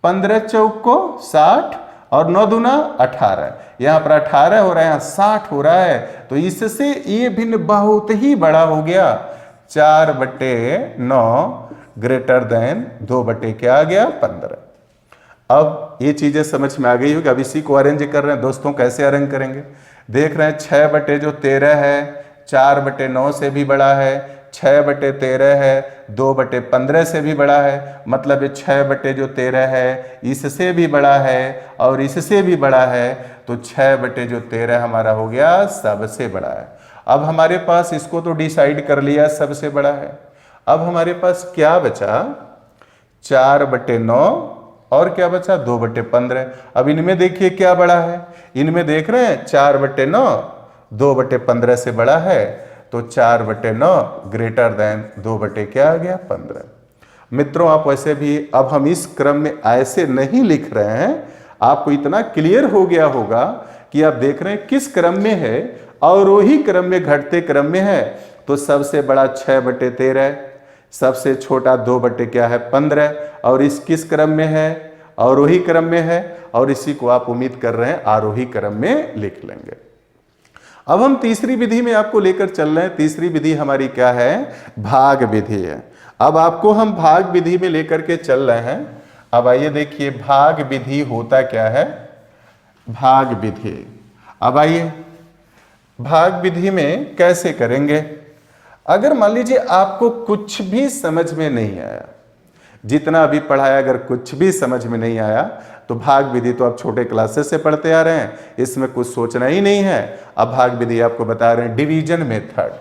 15 चौको 60 और 9 दूना 18। यहाँ पर 18 हो रहा है, यहाँ 60 हो रहा है। तो इससे ये भिन्न बहुत ही बड़ा हो गया। 4/9 ग्रेटर देन 2/ क्या आ गया, 15। अब ये चीजें समझ में आ गई होगी। अब इसी को अरेंज कर रहे हैं दोस्तों, कैसे अरेंज करेंगे। देख रहे हैं 6/13 है, 4/9 से भी बड़ा है, 6/13 है, 2/15 से भी बड़ा है। मतलब ये 6/13 है, इससे भी बड़ा है और इससे भी बड़ा है। तो 6/13 हमारा हो गया सबसे बड़ा है। अब हमारे पास इसको तो डिसाइड कर लिया सबसे बड़ा है। अब हमारे पास क्या बचा, 4/9 और क्या बचा, 2/15। अब इनमें देखिए क्या बड़ा है, इनमें देख रहे हैं 4/9 2/15 से बड़ा है। तो 4/9 ग्रेटर देन 2/ क्या आ गया, 15। मित्रों आप वैसे भी, अब हम इस क्रम में ऐसे नहीं लिख रहे हैं, आपको इतना क्लियर हो गया होगा कि आप देख रहे हैं किस क्रम में है, और वही क्रम में घटते क्रम में है। तो सबसे बड़ा 6/13, सबसे छोटा 2/15, और इस किस क्रम में है, और वही क्रम में है, और इसी को आप उम्मीद कर रहे हैं आरोही क्रम में लिख लेंगे। अब हम तीसरी विधि में आपको लेकर चल रहे हैं। तीसरी विधि हमारी क्या है, भाग विधि है। अब आपको हम भाग विधि में लेकर के चल रहे हैं। अब आइए देखिए भाग विधि होता क्या है, भाग विधि। अब आइए भाग विधि में कैसे करेंगे। अगर मान लीजिए आपको कुछ भी समझ में नहीं आया, जितना अभी पढ़ाया अगर कुछ भी समझ में नहीं आया, तो भाग विधि तो आप छोटे क्लासेस से पढ़ते आ रहे हैं, इसमें कुछ सोचना ही नहीं है। अब भाग विधि आपको बता रहे हैं डिवीजन मेथड।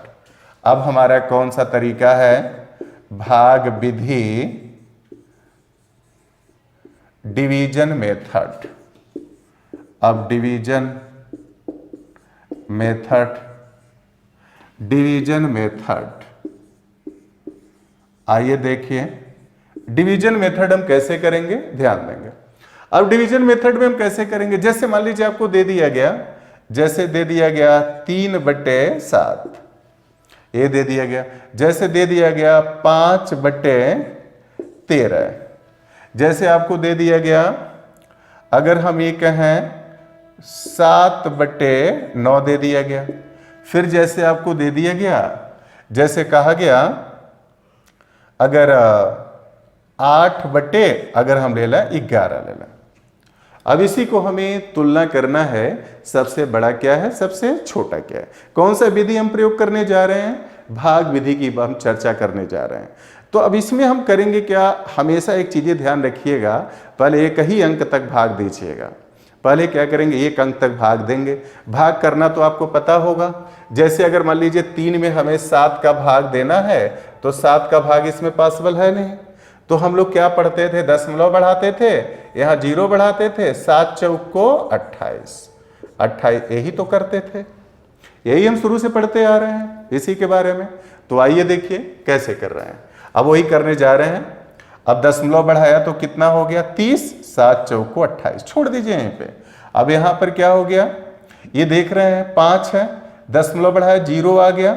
अब हमारा कौन सा तरीका है, भाग विधि डिवीजन मेथड। अब डिवीजन मेथड, डिवीजन मेथड, आइए देखिए डिवीजन मेथड हम कैसे करेंगे, ध्यान देंगे। अब डिवीजन मेथड में हम कैसे करेंगे, जैसे मान लीजिए आपको दे दिया गया, जैसे दे दिया गया 3/7, ये दे दिया गया, जैसे दे दिया गया 5/13, जैसे आपको दे दिया गया, अगर हम ये कहें 7/9 दे दिया गया। फिर जैसे आपको दे दिया गया, जैसे कहा गया अगर 8/ अगर हम ले लें 11 ले लें। अब इसी को हमें तुलना करना है, सबसे बड़ा क्या है, सबसे छोटा क्या है। कौन सा विधि हम प्रयोग करने जा रहे हैं, भाग विधि की हम चर्चा करने जा रहे हैं। तो अब इसमें हम करेंगे क्या, हमेशा एक चीजें ध्यान रखिएगा, पहले एक ही अंक तक भाग दीजिएगा। पहले क्या करेंगे, एक अंक तक भाग देंगे। भाग करना तो आपको पता होगा, जैसे अगर मान लीजिए 3 में हमें 7 का भाग देना है, तो 7 का भाग इसमें पॉसिबल है नहीं। तो हम लोग क्या पढ़ते थे, दशमलव बढ़ाते थे, यहाँ 0 बढ़ाते थे, 7 चौको 28, यही तो करते थे, यही हम शुरू से पढ़ते आ रहे हैं इसी के बारे में। तो आइए देखिए कैसे कर रहे हैं, अब वही करने जा रहे हैं। अब दशमलव बढ़ाया तो कितना हो गया 30, 7 चौको 28, छोड़ दीजिए यहीं पे। अब यहाँ पर क्या हो गया, ये देख रहे हैं 5 है, दशमलव बढ़ाया 0 आ गया,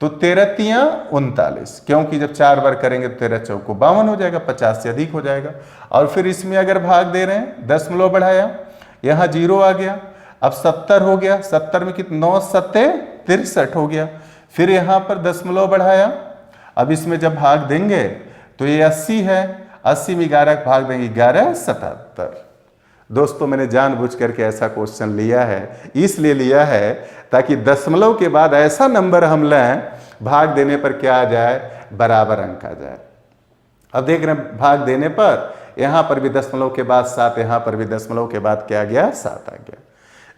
तो 13×3 39, क्योंकि जब 4 बार करेंगे तो 13 चौको 52 हो जाएगा, 50 से अधिक हो जाएगा। और फिर इसमें अगर भाग दे रहे हैं, दशमलव बढ़ाया, यहाँ 0 आ गया, अब 70 हो गया, 70 में कितना 9 7 63 हो गया। फिर यहाँ पर दशमलव बढ़ाया, अब इसमें जब भाग देंगे तो ये 80 है, 80 में 11 भाग देंगे 11 77। दोस्तों मैंने जानबूझ करके ऐसा क्वेश्चन लिया है, इसलिए लिया है ताकि दशमलव के बाद ऐसा नंबर हम लें भाग देने पर क्या आ जाए, बराबर अंक आ जाए। अब देख रहे हैं भाग देने पर यहां पर भी दशमलव के बाद 7, यहां पर भी दशमलव के बाद क्या आ गया, 7 आ गया।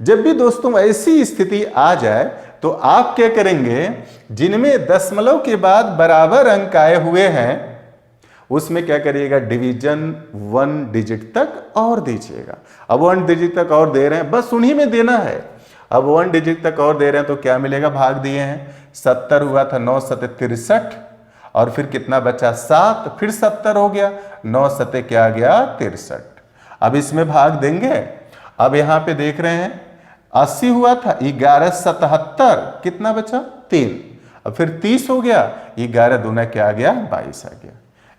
जब भी दोस्तों ऐसी स्थिति आ जाए तो आप क्या करेंगे, जिनमें दशमलव के बाद बराबर अंक आए हुए हैं उसमें क्या करिएगा, डिवीजन 1 डिजिट तक और दीजिएगा। अब 1 डिजिट तक और दे रहे हैं, बस उन्हीं में देना है। अब 1 डिजिट तक और दे रहे हैं तो क्या मिलेगा, भाग दिए हैं, 70 हुआ था, 9 7 63, और फिर कितना बचा 7, फिर 70 हो गया, 9 7 क्या आ गया 63। अब इसमें भाग देंगे, अब यहां पे देख रहे हैं 80 हुआ था, 11 77, कितना बचा 3, अब फिर 30 हो गया, 11 दूना क्या आ गया 22 आ गया।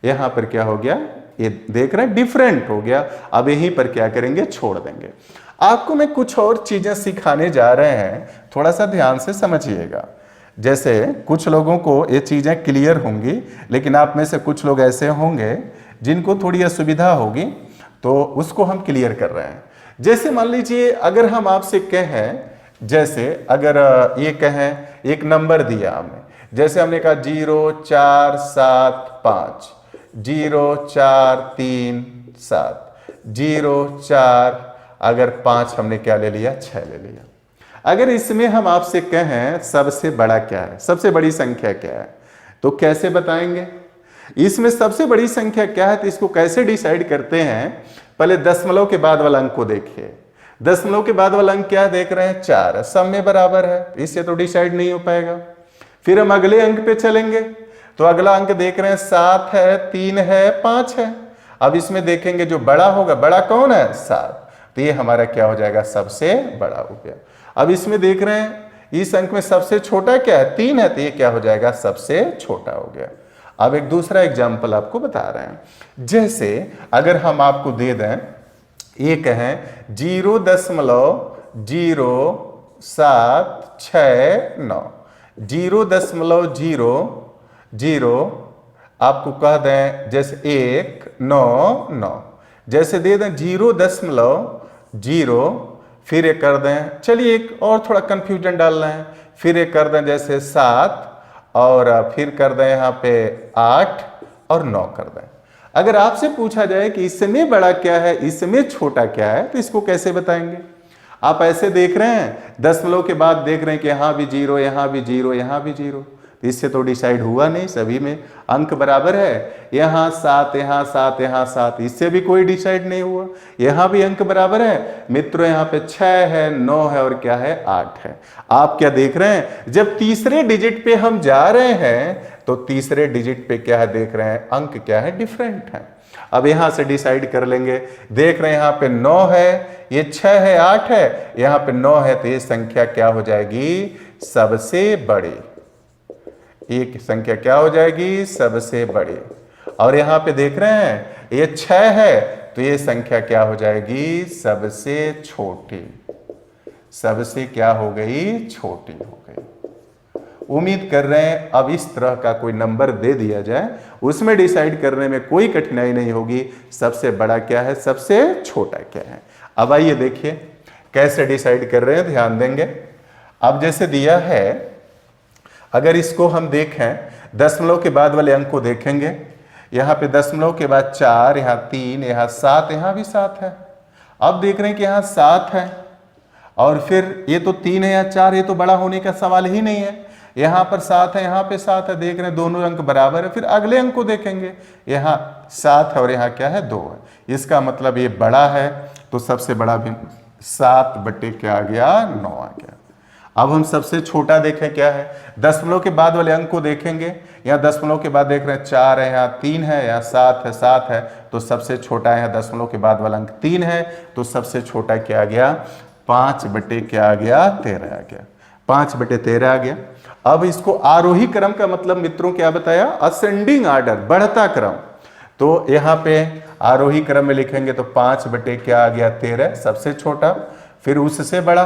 यहां पर क्या हो गया, ये देख रहे हैं डिफरेंट हो गया। अब यहीं पर क्या करेंगे, छोड़ देंगे। आपको मैं कुछ और चीजें सिखाने जा रहे हैं, थोड़ा सा ध्यान से समझिएगा। जैसे कुछ लोगों को ये चीजें क्लियर होंगी, लेकिन आप में से कुछ लोग ऐसे होंगे जिनको थोड़ी असुविधा होगी, तो उसको हम क्लियर कर रहे हैं। जैसे मान लीजिए अगर हम आपसे कहें, जैसे अगर ये कहें, एक नंबर दिया हमने, जैसे हमने कहा 0 4 7 5, 0 4 3 7, 0 4, अगर 5 हमने क्या ले लिया, 6 ले लिया। अगर इसमें हम आपसे कहें सबसे बड़ा क्या है, सबसे बड़ी संख्या क्या है, तो कैसे बताएंगे, इसमें सबसे बड़ी संख्या क्या है, तो इसको कैसे डिसाइड करते हैं। पहले दशमलव के बाद वाला अंक को देखिए, दशमलव के बाद वाला अंक क्या देख रहे हैं, 4, सब में बराबर है, इससे तो डिसाइड नहीं हो पाएगा। फिर हम अगले अंक पे चलेंगे, तो अगला अंक देख रहे हैं 7 है, 3 है, 5 है। अब इसमें देखेंगे जो बड़ा होगा, बड़ा कौन है 7, तो ये हमारा क्या हो जाएगा, सबसे बड़ा हो गया। अब इसमें देख रहे हैं इस अंक में सबसे छोटा क्या है, 3 है, तो ये क्या हो जाएगा, सबसे छोटा हो गया। अब एक दूसरा एग्जाम्पल आपको बता रहे हैं, जैसे अगर हम आपको दे दें, ये कहें 0.0769, 0.00 आपको कह दें जैसे 199, जैसे दे दें 0.0, फिर ये कर दें, चलिए एक और थोड़ा कंफ्यूजन डाल रहे हैं, फिर ये कर दें जैसे 7 और फिर कर दें यहाँ पे 8 और 9 कर दें। अगर आपसे पूछा जाए कि इसमें बड़ा क्या है, इसमें छोटा क्या है, तो इसको कैसे बताएंगे? आप ऐसे देख रहे हैं, दशमलव के बाद देख रहे हैं कि यहाँ भी 0, यहाँ भी 0, यहाँ भी 0, तो इससे तो डिसाइड हुआ नहीं, सभी में अंक बराबर है। यहाँ 7, यहाँ 7, यहाँ 7, इससे भी कोई डिसाइड नहीं हुआ। यहाँ भी अंक बराबर है मित्रों, यहाँ पे 6 है, 9 है और क्या है, 8 है। आप क्या देख रहे हैं, जब तीसरे डिजिट पे हम जा रहे हैं तो तीसरे डिजिट पे क्या है, देख रहे हैं अंक क्या है, डिफरेंट है। अब यहां से डिसाइड कर लेंगे, देख रहे हैं यहाँ पे 9 है, ये 6 है, 8 है, यहाँ पे 9 है, तो ये संख्या क्या हो जाएगी, सबसे बड़ी। एक संख्या क्या हो जाएगी, सबसे बड़ी। और यहाँ पे देख रहे हैं ये 6 है, तो ये संख्या क्या हो जाएगी, सबसे छोटी। सबसे क्या हो गई, छोटी हो गई। उम्मीद कर रहे हैं अब इस तरह का कोई नंबर दे दिया जाए, उसमें डिसाइड करने में कोई कठिनाई नहीं होगी, सबसे बड़ा क्या है, सबसे छोटा क्या है। अब आइए देखिए कैसे डिसाइड कर रहे हैं, ध्यान देंगे। अब जैसे दिया है, अगर इसको हम देखें, दशमलव के बाद वाले अंक को देखेंगे, यहाँ पे दशमलव के बाद 4, यहाँ 3, यहाँ 7, यहाँ भी 7 है। अब देख रहे हैं कि यहाँ 7 है और फिर ये तो 3 है या 4, ये तो बड़ा होने का सवाल ही नहीं है। यहाँ पर 7 है, यहाँ पे 7 है, देख रहे हैं दोनों अंक बराबर है। फिर अगले अंक को देखेंगे, यहाँ 7 है और यहाँ क्या है, 2 है। इसका मतलब ये बड़ा है, तो सबसे बड़ा भी 7 बटे क्या आ गया, 9 आ गया। अब हम सबसे छोटा देखें क्या है, दशमलव के बाद वाले अंक को देखेंगे, यहाँ दशमलव के बाद देख रहे हैं 4 है, यहाँ 3 है, यहाँ 7 है, तो सबसे छोटा है, यहाँ दशमलव के बाद वाला अंक 3 है, तो सबसे छोटा क्या आ गया, 5 बटे क्या आ गया, 13 आ गया। 5 बटे 13 आ गया। अब इसको आरोही क्रम का मतलब मित्रों क्या बताया, असेंडिंग आर्डर, बढ़ता क्रम। तो यहाँ पे आरोही क्रम में लिखेंगे तो 5 बटे क्या आ गया, 13, सबसे छोटा, फिर उससे बड़ा।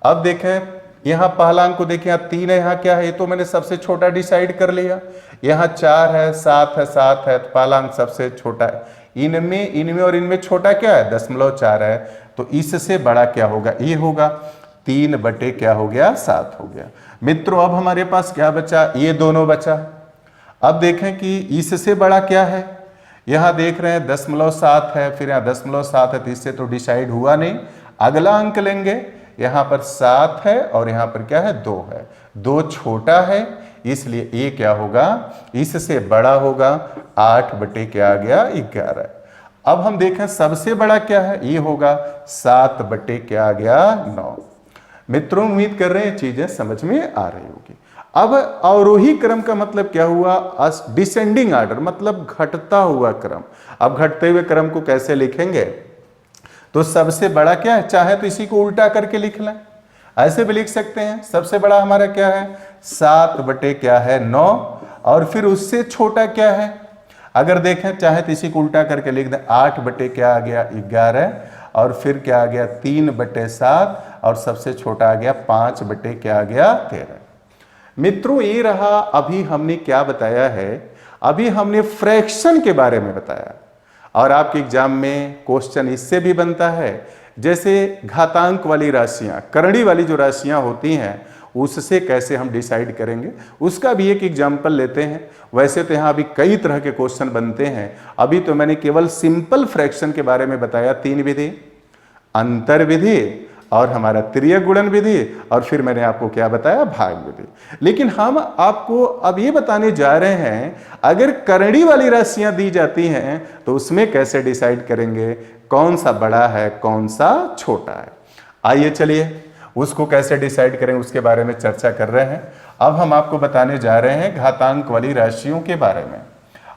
अब देखें यहाँ पहला अंक को देखिए, यहाँ 3 है, यहाँ क्या है, ये तो मैंने सबसे छोटा डिसाइड कर लिया। यहाँ 4 है, 7 है, तो पहला अंक सबसे छोटा है। इनमें और इनमें छोटा क्या है, 0.4 है, तो इससे बड़ा क्या होगा, ये होगा 3 बटे क्या हो गया, 7 हो गया। मित्रों अब हमारे पास क्या बचा, ये दोनों बचा। अब देखें कि इससे बड़ा क्या है, यहाँ देख रहे हैं 0.7 है, फिर यहाँ 0.7 है, तो इससे तो डिसाइड हुआ नहीं। अगला अंक लेंगे, यहाँ पर 7 है और यहाँ पर क्या है, 2 है, 2 छोटा है, इसलिए ये क्या होगा, इससे बड़ा होगा, 8 बटे क्या आ गया, 11। अब हम देखें सबसे बड़ा क्या है, ये होगा 7 बटे क्या आ गया, 9। मित्रों उम्मीद कर रहे हैं चीजें समझ में आ रही होगी। अब अवरोही क्रम का मतलब क्या हुआ, डिसेंडिंग आर्डर, मतलब घटता हुआ क्रम। अब घटते हुए क्रम को कैसे लिखेंगे, तो सबसे बड़ा क्या है, चाहे तो इसी को उल्टा करके लिख लें, ऐसे भी लिख सकते हैं। सबसे बड़ा हमारा क्या है, 7 बटे क्या है, 9, और फिर उससे छोटा क्या है, अगर देखें चाहे तो इसी को उल्टा करके लिख दें, 8 बटे क्या आ गया, 11, और फिर क्या आ गया, 3 बटे 7, और सबसे छोटा आ गया 5 बटे क्या आ गया, 13। मित्रों ये रहा, अभी हमने क्या बताया है, अभी हमने फ्रैक्शन के बारे में बताया। और आपके एग्जाम में क्वेश्चन इससे भी बनता है, जैसे घातांक वाली राशियां, करड़ी वाली जो राशियां होती हैं, उससे कैसे हम डिसाइड करेंगे, उसका भी एक एग्जाम्पल लेते हैं। वैसे तो यहाँ अभी कई तरह के क्वेश्चन बनते हैं, अभी तो मैंने केवल सिंपल फ्रैक्शन के बारे में बताया, 3 विधि, अंतर विधि और हमारा त्रियक गुणन विधि, और फिर मैंने आपको क्या बताया, भाग विधि। लेकिन हम आपको अब ये बताने जा रहे हैं, अगर करड़ी वाली राशियां दी जाती हैं तो उसमें कैसे डिसाइड करेंगे, कौन सा बड़ा है, कौन सा छोटा है। आइए चलिए उसको कैसे डिसाइड करेंगे उसके बारे में चर्चा कर रहे हैं। अब हम आपको बताने जा रहे हैं घातांक वाली राशियों के बारे में।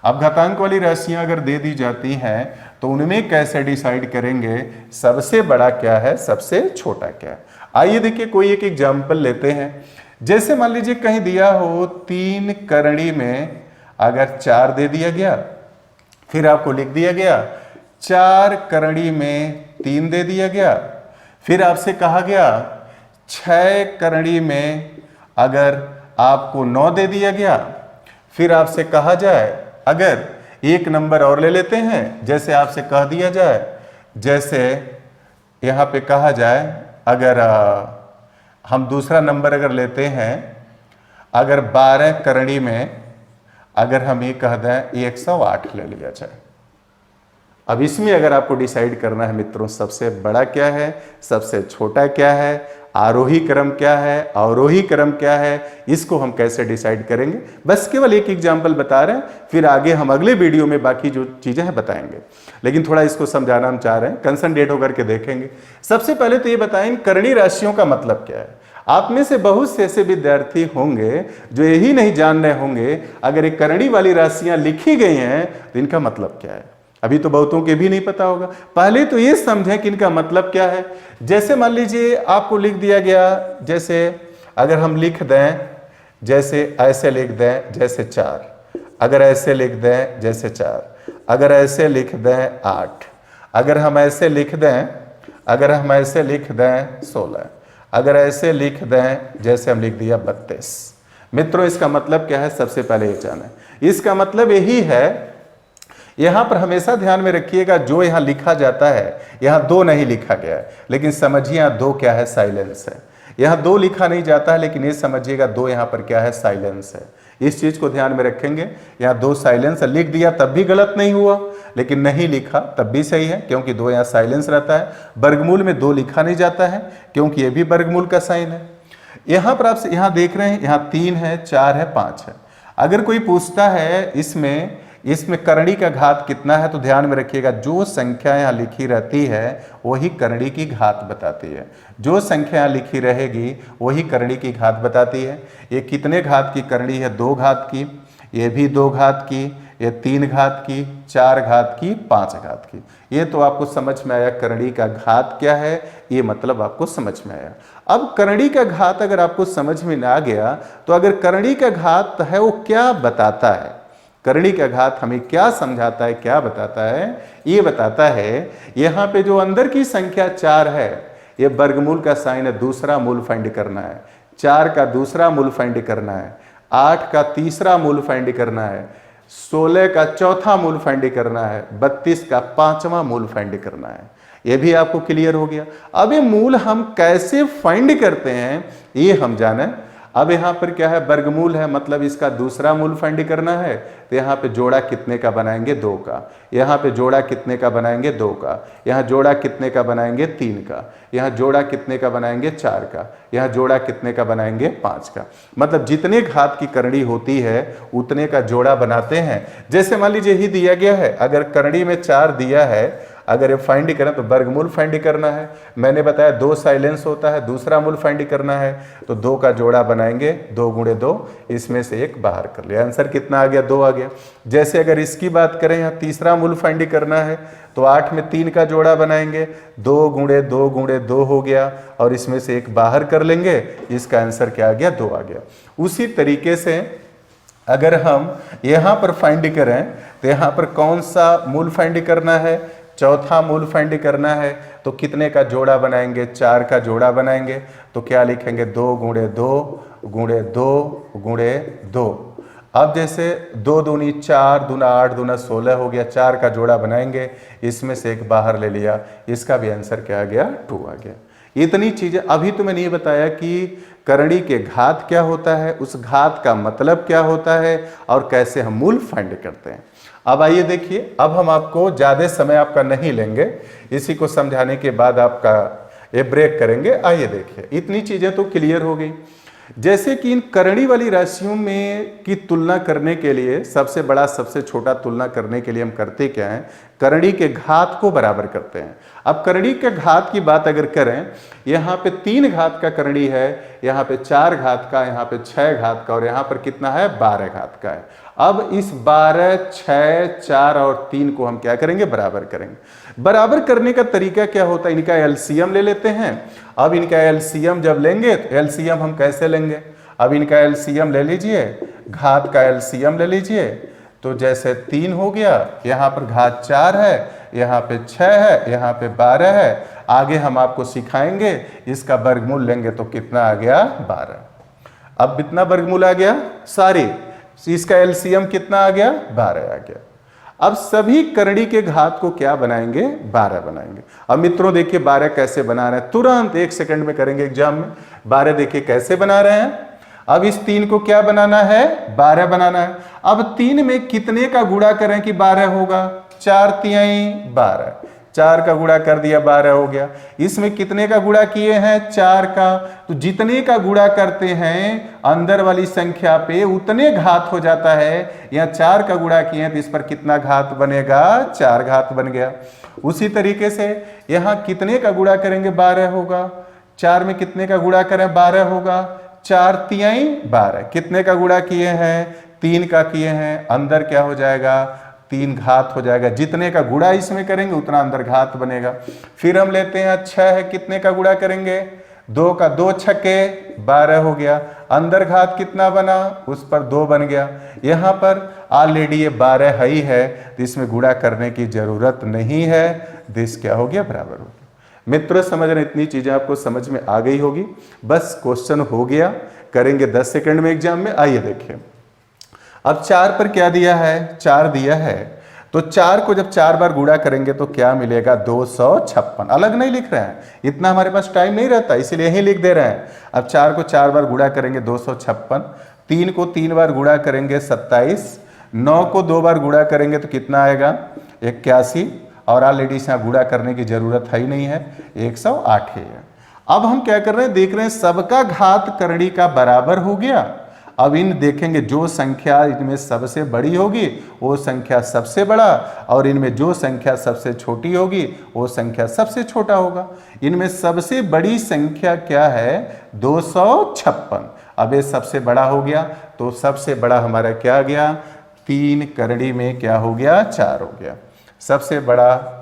अब घातांक वाली राशियां अगर दे दी जाती हैं तो उनमें कैसे डिसाइड करेंगे सबसे बड़ा क्या है, सबसे छोटा क्या है। आइए देखिए कोई एक एग्जाम्पल लेते हैं। जैसे मान लीजिए कहीं दिया हो 3 करणी में अगर 4 दे दिया गया, फिर आपको लिख दिया गया 4 करणी में 3 दे दिया गया, फिर आपसे कहा गया 6 करणी में अगर आपको 9 दे दिया गया, फिर आपसे कहा जाए अगर एक नंबर और ले लेते हैं, जैसे आपसे कह दिया जाए, जैसे यहां पे कहा जाए अगर हम दूसरा नंबर अगर लेते हैं, अगर 12 करणी में अगर हम ये कह दें 108 ले लिया जाए। अब इसमें अगर आपको डिसाइड करना है मित्रों सबसे बड़ा क्या है, सबसे छोटा क्या है, आरोही क्रम क्या है, अवरोही क्रम क्या है, इसको हम कैसे डिसाइड करेंगे। बस केवल एक एग्जाम्पल बता रहे हैं, फिर आगे हम अगले वीडियो में बाकी जो चीजें हैं बताएंगे, लेकिन थोड़ा इसको समझाना हम चाह रहे हैं, कंसंट्रेट होकर के देखेंगे। सबसे पहले तो ये बताएं इन करणी राशियों का मतलब क्या है। आप में से बहुत से ऐसे विद्यार्थी होंगे जो यही नहीं जान रहे होंगे अगर ये करणी वाली राशियां लिखी गई हैं तो इनका मतलब क्या है। अभी तो बहुतों के भी नहीं पता होगा। पहले तो ये समझें कि इनका मतलब क्या है। जैसे मान लीजिए आपको लिख दिया गया, जैसे अगर हम लिख दें, जैसे ऐसे लिख दें जैसे 4, अगर ऐसे लिख दें जैसे 4, अगर ऐसे लिख दें 8, अगर हम ऐसे लिख दें, अगर हम ऐसे लिख दें 16, अगर ऐसे लिख दें जैसे हम लिख दिया 32। मित्रों इसका मतलब क्या है, सबसे पहले ये जाने। इसका मतलब यही है, यहां पर हमेशा ध्यान में रखिएगा जो यहां लिखा जाता है, यहां 2 नहीं लिखा गया है, लेकिन समझिए यहां 2 क्या है, साइलेंस है। यहां 2 लिखा नहीं जाता है, लेकिन ये समझिएगा 2 यहां पर क्या है, साइलेंस है। इस चीज को ध्यान में रखेंगे। यहां 2 साइलेंस लिख दिया तब भी गलत नहीं हुआ, लेकिन नहीं लिखा तब भी सही है, क्योंकि 2 यहां साइलेंस रहता है। वर्गमूल में 2 लिखा नहीं जाता है, क्योंकि ये भी वर्गमूल का साइन है। यहां पर आप यहां देख रहे हैं, यहां 3 है, 4 है, 5 है। अगर कोई पूछता है इसमें करणी का घात कितना है, तो ध्यान में रखिएगा जो संख्या यहाँ लिखी रहती है वही करणी की घात बताती है। जो संख्या यहाँ लिखी रहेगी वही करणी की घात बताती है। ये कितने घात की करणी है, 2 घात की, ये भी 2 घात की, ये 3 घात की, 4 घात की, 5 घात की। ये तो आपको समझ में आया करणी का घात क्या है, ये मतलब आपको समझ में आया। अब करणी का घात अगर आपको समझ में आ गया तो अगर करणी का घात है वो क्या बताता है, करणी का घात हमें क्या समझाता है, क्या बताता है, ये बताता है यहाँ पे जो अंदर की संख्या 4 है, ये वर्गमूल का साइन है, दूसरा मूल फाइंड करना है। 4 का दूसरा मूल फाइंड करना है, 8 का तीसरा मूल फाइंड करना है, 16 का चौथा मूल फाइंड करना है, 32 का 5वां मूल फाइंड करना है। ये भी आपको क्लियर हो गया। अब ये मूल हम कैसे फाइंड करते हैं ये हम जाने। अब यहाँ पर क्या है, वर्गमूल है, मतलब इसका दूसरा मूल फाइंड करना है, तो यहाँ पे जोड़ा कितने का बनाएंगे, 2 का। यहाँ पे जोड़ा कितने का बनाएंगे, 2 का। यहाँ जोड़ा कितने का बनाएंगे, 3 का। यहाँ जोड़ा कितने का बनाएंगे, 4 का। यहाँ जोड़ा कितने का बनाएंगे, 5 का। मतलब जितने घात की करणी होती है उतने का जोड़ा बनाते हैं। जैसे मान लीजिए ही दिया गया है, अगर करणी में 4 दिया है, अगर ये फाइंड करें तो वर्गमूल फाइंड करना है। मैंने बताया 2 साइलेंस होता है, दूसरा मूल फाइंड करना है, तो 2 का जोड़ा बनाएंगे, 2 गुणे 2, इसमें से 1 बाहर कर लिया, आंसर कितना आ गया, 2 आ गया। जैसे अगर इसकी बात करें, यहाँ तीसरा मूल फाइंड करना है, तो 8 में 3 का जोड़ा बनाएंगे, 2 गुणे 2 गुणे 2 हो गया, और इसमें से 1 बाहर कर लेंगे, इसका आंसर क्या आ गया, 2 आ गया। उसी तरीके से अगर हम यहाँ पर फाइंड करें तो यहाँ पर कौन सा मूल फाइंड करना है, चौथा मूल फाइंड करना है, तो कितने का जोड़ा बनाएंगे, 4 का जोड़ा बनाएंगे, तो क्या लिखेंगे, 2 गुणे 2 गुणे 2 गुणे 2। अब जैसे 2 दूनी 4, दूना 8, दूना 16 हो गया, 4 का जोड़ा बनाएंगे, इसमें से 1 बाहर ले लिया, इसका भी आंसर क्या आ गया, 2 आ गया। इतनी चीजें। अभी तो मैंने ये बताया कि करणी के घात क्या होता है, उस घात का मतलब क्या होता है, और कैसे हम मूल फाइंड करते हैं। अब आइए देखिए, अब हम आपको ज़्यादा समय आपका नहीं लेंगे, इसी को समझाने के बाद आपका ये ब्रेक करेंगे। आइए देखिए, इतनी चीज़ें तो क्लियर हो गई। जैसे कि इन करड़ी वाली राशियों में की तुलना करने के लिए सबसे बड़ा सबसे छोटा तुलना करने के लिए हम करते क्या हैं, करड़ी के घात को बराबर करते हैं। अब करड़ी के घात की बात अगर करें, यहाँ पे 3 घात का करड़ी है, यहाँ पे 4 घात का, यहाँ पे 6 घात का, और यहाँ पर कितना है 12 घात का है। अब इस 12, 6, 4 और 3 को हम क्या करेंगे, बराबर करेंगे। बराबर करने का तरीका क्या होता है, इनका एलसीएम ले लेते हैं। अब इनका एलसीएम जब लेंगे तो एलसीएम हम कैसे लेंगे, अब इनका एलसीएम ले लीजिए, घात का एलसीएम ले लीजिए। तो जैसे 3 हो गया, यहाँ पर घात 4 है, यहाँ पे 6 है, यहाँ पे 12 है। आगे हम आपको सिखाएंगे, इसका वर्गमूल लेंगे तो कितना आ गया 12। अब कितना वर्गमूल आ गया, सारी इसका एलसीएम कितना आ गया 12 आ गया। अब सभी करड़ी के घात को क्या बनाएंगे, 12 बनाएंगे। अब मित्रों देखिए 12 कैसे बना रहे हैं, तुरंत 1 सेकंड में करेंगे एग्जाम में। 12 देखिए कैसे बना रहे हैं। अब इस 3 को क्या बनाना है, 12 बनाना है। अब 3 में कितने का गुणा करें कि 12 होगा, 4 तिहाई 12, 4 का गुणा कर दिया 12 हो गया। इसमें कितने का गुणा किए हैं, 4 का। तो जितने का गुणा करते हैं अंदर वाली संख्या पे उतने घात हो जाता है। यहाँ 4 का गुणा किए हैं तो इस पर कितना घात बनेगा, 4 घात बन गया। उसी तरीके से यहाँ कितने का गुणा करेंगे, 12 होगा। 4 में कितने का गुणा करें, 12 होगा। 4 तिहाई 12, कितने का गुणा किए हैं, 3 का किए हैं, अंदर क्या हो जाएगा, 3 घात हो जाएगा। जितने का गुणा इसमें करेंगे उतना अंदर घात बनेगा। फिर हम लेते हैं 6 है, कितने का गुणा करेंगे, 2 का, 2 छक्के 12 हो गया। अंदर घात कितना बना, उस पर 2 बन गया। यहाँ पर ऑलरेडी ये 12 ही है तो इसमें गुणा करने की जरूरत नहीं है। दिस क्या हो गया, बराबर हो गया। मित्रों समझ रहे, इतनी चीजें आपको समझ में आ गई होगी। बस क्वेश्चन हो गया, करेंगे 10 सेकंड में एग्जाम में। आइए देखिए, अब 4 पर क्या दिया है, 4 दिया है। तो 4 को जब 4 बार गुणा करेंगे तो क्या मिलेगा, 256। अलग नहीं लिख रहे हैं, इतना हमारे पास टाइम नहीं रहता, इसीलिए यही लिख दे रहे हैं। अब 4 को 4 बार गुणा करेंगे 256, 3 को 3 बार गुणा करेंगे 27, 9 को 2 बार गुणा करेंगे तो कितना आएगा, 81। और ऑलरेडी यहाँ गुणा करने की जरूरत है ही नहीं है, 108 है। अब हम क्या कर रहे हैं, देख रहे हैं सबका घात करड़ी का बराबर हो गया। अब इन देखेंगे जो संख्या इनमें सबसे बड़ी होगी वो संख्या सबसे बड़ा, और इनमें जो संख्या सबसे छोटी होगी वो संख्या सबसे छोटा होगा। इनमें सबसे बड़ी संख्या क्या है, 256। अब ये सबसे बड़ा हो गया तो सबसे बड़ा हमारा क्या गया, 3 करड़ी में क्या हो गया, 4 हो गया। सबसे बड़ा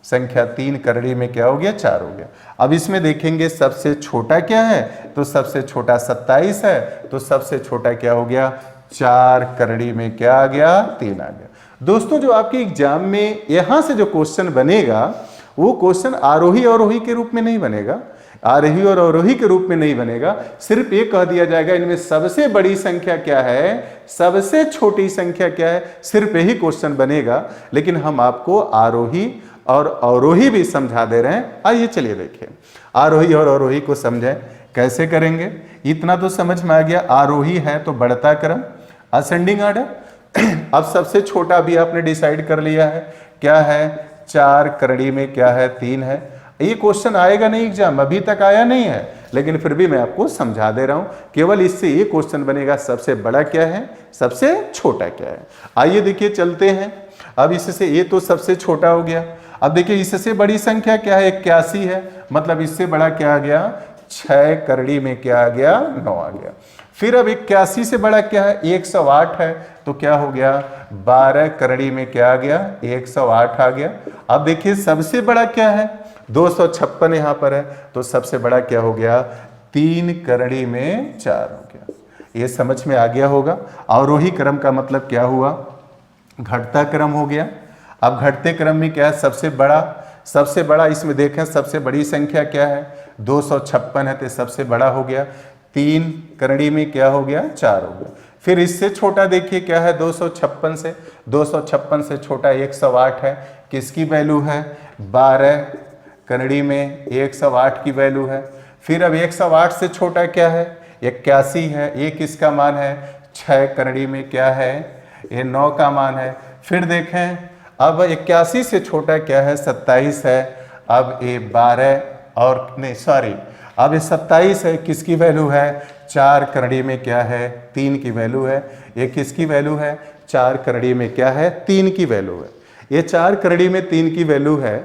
संख्या 3 करड़ी में क्या हो गया, 4 हो गया। अब इसमें देखेंगे सबसे छोटा क्या है, तो सबसे छोटा 27 है, तो सबसे छोटा क्या हो गया, 4 करड़ी में क्या आ गया, 3 आ गया। दोस्तों जो आपके एग्जाम में यहां से जो क्वेश्चन बनेगा वो क्वेश्चन आरोही अवरोही के रूप में नहीं बनेगा, आरोही और अवरोही के रूप में नहीं बनेगा। सिर्फ ये कह दिया जाएगा इनमें सबसे बड़ी संख्या क्या है, सबसे छोटी संख्या क्या है, सिर्फ यही क्वेश्चन बनेगा। लेकिन हम आपको आरोही और अवरोही भी समझा दे रहे हैं। आइए चलिए देखिए, आरोही और अवरोही को समझें कैसे करेंगे। इतना तो समझ में आ गया, आरोही है तो बढ़ता क्रम, असेंडिंग ऑर्डर। अब सबसे छोटा भी आपने डिसाइड कर लिया है, क्या है, 4 करड़ी में क्या है, 3 है। ये क्वेश्चन आएगा नहीं एग्जाम, अभी तक आया नहीं है, लेकिन फिर भी मैं आपको समझा दे रहा हूं। केवल इससे ये क्वेश्चन बनेगा सबसे बड़ा क्या है, सबसे छोटा क्या है। आइए देखिए चलते हैं। अब इससे ये तो सबसे छोटा हो गया। अब देखिए इससे बड़ी संख्या क्या है, 81 है, मतलब इससे बड़ा क्या आ गया, 6 करड़ी में क्या आ गया, 9 आ गया। फिर अब 81 से बड़ा क्या है, 108 है, तो क्या हो गया, 12 करड़ी में क्या आ गया, 108 आ गया। अब देखिए सबसे बड़ा क्या है, 256 यहाँ पर है, तो सबसे बड़ा क्या हो गया, 3 करड़ी में 4 हो गया। ये समझ में आ गया होगा। अवरोही क्रम का मतलब क्या हुआ, घटता क्रम हो गया। अब घटते क्रम में क्या है, सबसे बड़ा इसमें देखें सबसे बड़ी संख्या क्या है, 256 है, तो सबसे बड़ा हो गया। 3 करड़ी में क्या हो गया, 4 हो गया। फिर इससे छोटा देखिए क्या है, 256 से छोटा 108 है, किसकी वैल्यू है, 12 करड़ी में 108 की वैल्यू है। फिर अब 108 से छोटा क्या है, 81 है, ये किसका मान है, 6 करड़ी में क्या है, ये 9 का मान है। फिर देखें अब 81 से छोटा क्या है, 27 है। अब ये 12 और नहीं सॉरी, अब ये 27 है, किसकी वैल्यू है, 4 करड़ी में क्या है, 3 की वैल्यू है। ये किसकी वैल्यू है, 4 करड़ी में क्या है, 3 की वैल्यू है। ये 4 करड़ी में 3 की वैल्यू है।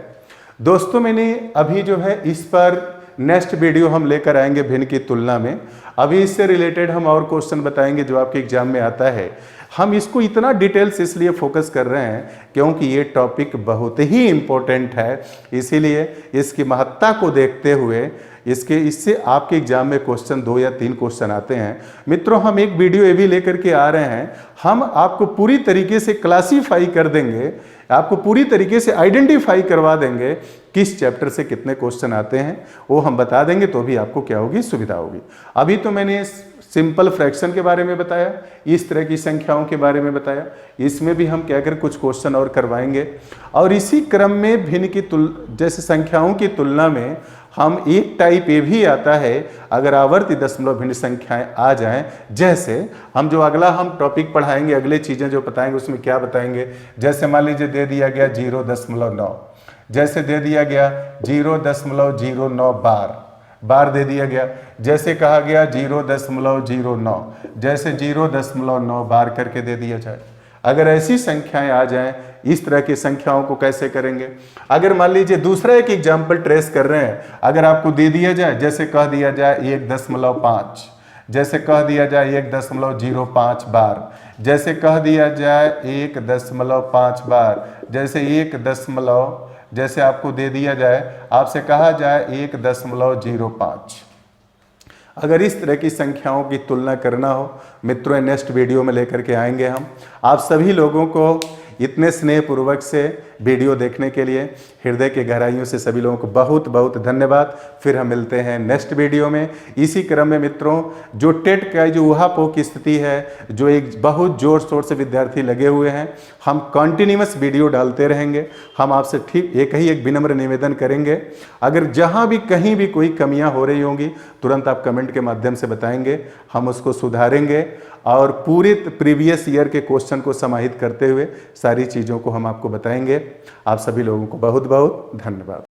दोस्तों मैंने अभी जो है इस पर नेक्स्ट वीडियो हम लेकर आएंगे भिन्न की तुलना में। अभी इससे रिलेटेड हम और क्वेश्चन बताएंगे जो आपके एग्जाम में आता है। हम इसको इतना डिटेल्स इसलिए फोकस कर रहे हैं क्योंकि ये टॉपिक बहुत ही इम्पोर्टेंट है, इसीलिए इसकी महत्ता को देखते हुए इससे आपके एग्जाम में क्वेश्चन 2 या 3 क्वेश्चन आते हैं। मित्रों हम एक वीडियो ये भी लेकर के आ रहे हैं, हम आपको पूरी तरीके से क्लासीफाई कर देंगे, आपको पूरी तरीके से आइडेंटिफाई करवा देंगे किस चैप्टर से कितने क्वेश्चन आते हैं, वो हम बता देंगे, तो भी आपको क्या होगी, सुविधा होगी। अभी तो मैंने सिंपल फ्रैक्शन के बारे में बताया, इस तरह की संख्याओं के बारे में बताया, इसमें भी हम क्या कर कुछ क्वेश्चन और करवाएंगे। और इसी क्रम में भिन्न की जैसे संख्याओं की तुलना में हम एक टाइप ये भी आता है, अगर आवर्ती दशमलव भिन्न संख्याएं आ जाएं, जैसे हम जो अगला हम टॉपिक पढ़ाएंगे, अगले चीज़ें जो बताएंगे उसमें क्या बताएंगे, जैसे मान लीजिए दे दिया गया 0.9, जैसे दे दिया गया 0.09 बार दे दिया गया, जैसे कहा गया 0.09, जैसे 0.9 बार करके दे दिया जाए। अगर ऐसी संख्याएं आ जाएं, इस तरह की संख्याओं को कैसे करेंगे। अगर मान लीजिए दूसरा एक एग्जाम्पल ट्रेस कर रहे हैं, अगर आपको दे दिया जाए, जैसे कह दिया जाए 1.5, जैसे कह दिया जाए 1.05 बार, जैसे कह दिया जाए 1.5 बार, जैसे आपको दे दिया जाए, आपसे कहा जाए 1.05। अगर इस तरह की संख्याओं की तुलना करना हो मित्रों, नेक्स्ट वीडियो में लेकर के आएंगे हम। आप सभी लोगों को इतने स्नेहपूर्वक से वीडियो देखने के लिए हृदय के गहराइयों से सभी लोगों को बहुत बहुत धन्यवाद। फिर हम मिलते हैं नेक्स्ट वीडियो में। इसी क्रम में मित्रों, जो टेट का जो ऊहापोह की स्थिति है, जो एक बहुत जोर शोर से विद्यार्थी लगे हुए हैं, हम कंटिन्यूअस वीडियो डालते रहेंगे। हम आपसे ठीक एक विनम्र निवेदन करेंगे, अगर जहां भी कहीं भी कोई कमियां हो रही होंगी तुरंत आप कमेंट के माध्यम से बताएंगे, हम उसको सुधारेंगे और पूरे प्रीवियस ईयर के क्वेश्चन को समाहित करते हुए सारी चीज़ों को हम आपको बताएंगे। आप सभी लोगों को बहुत बहुत धन्यवाद।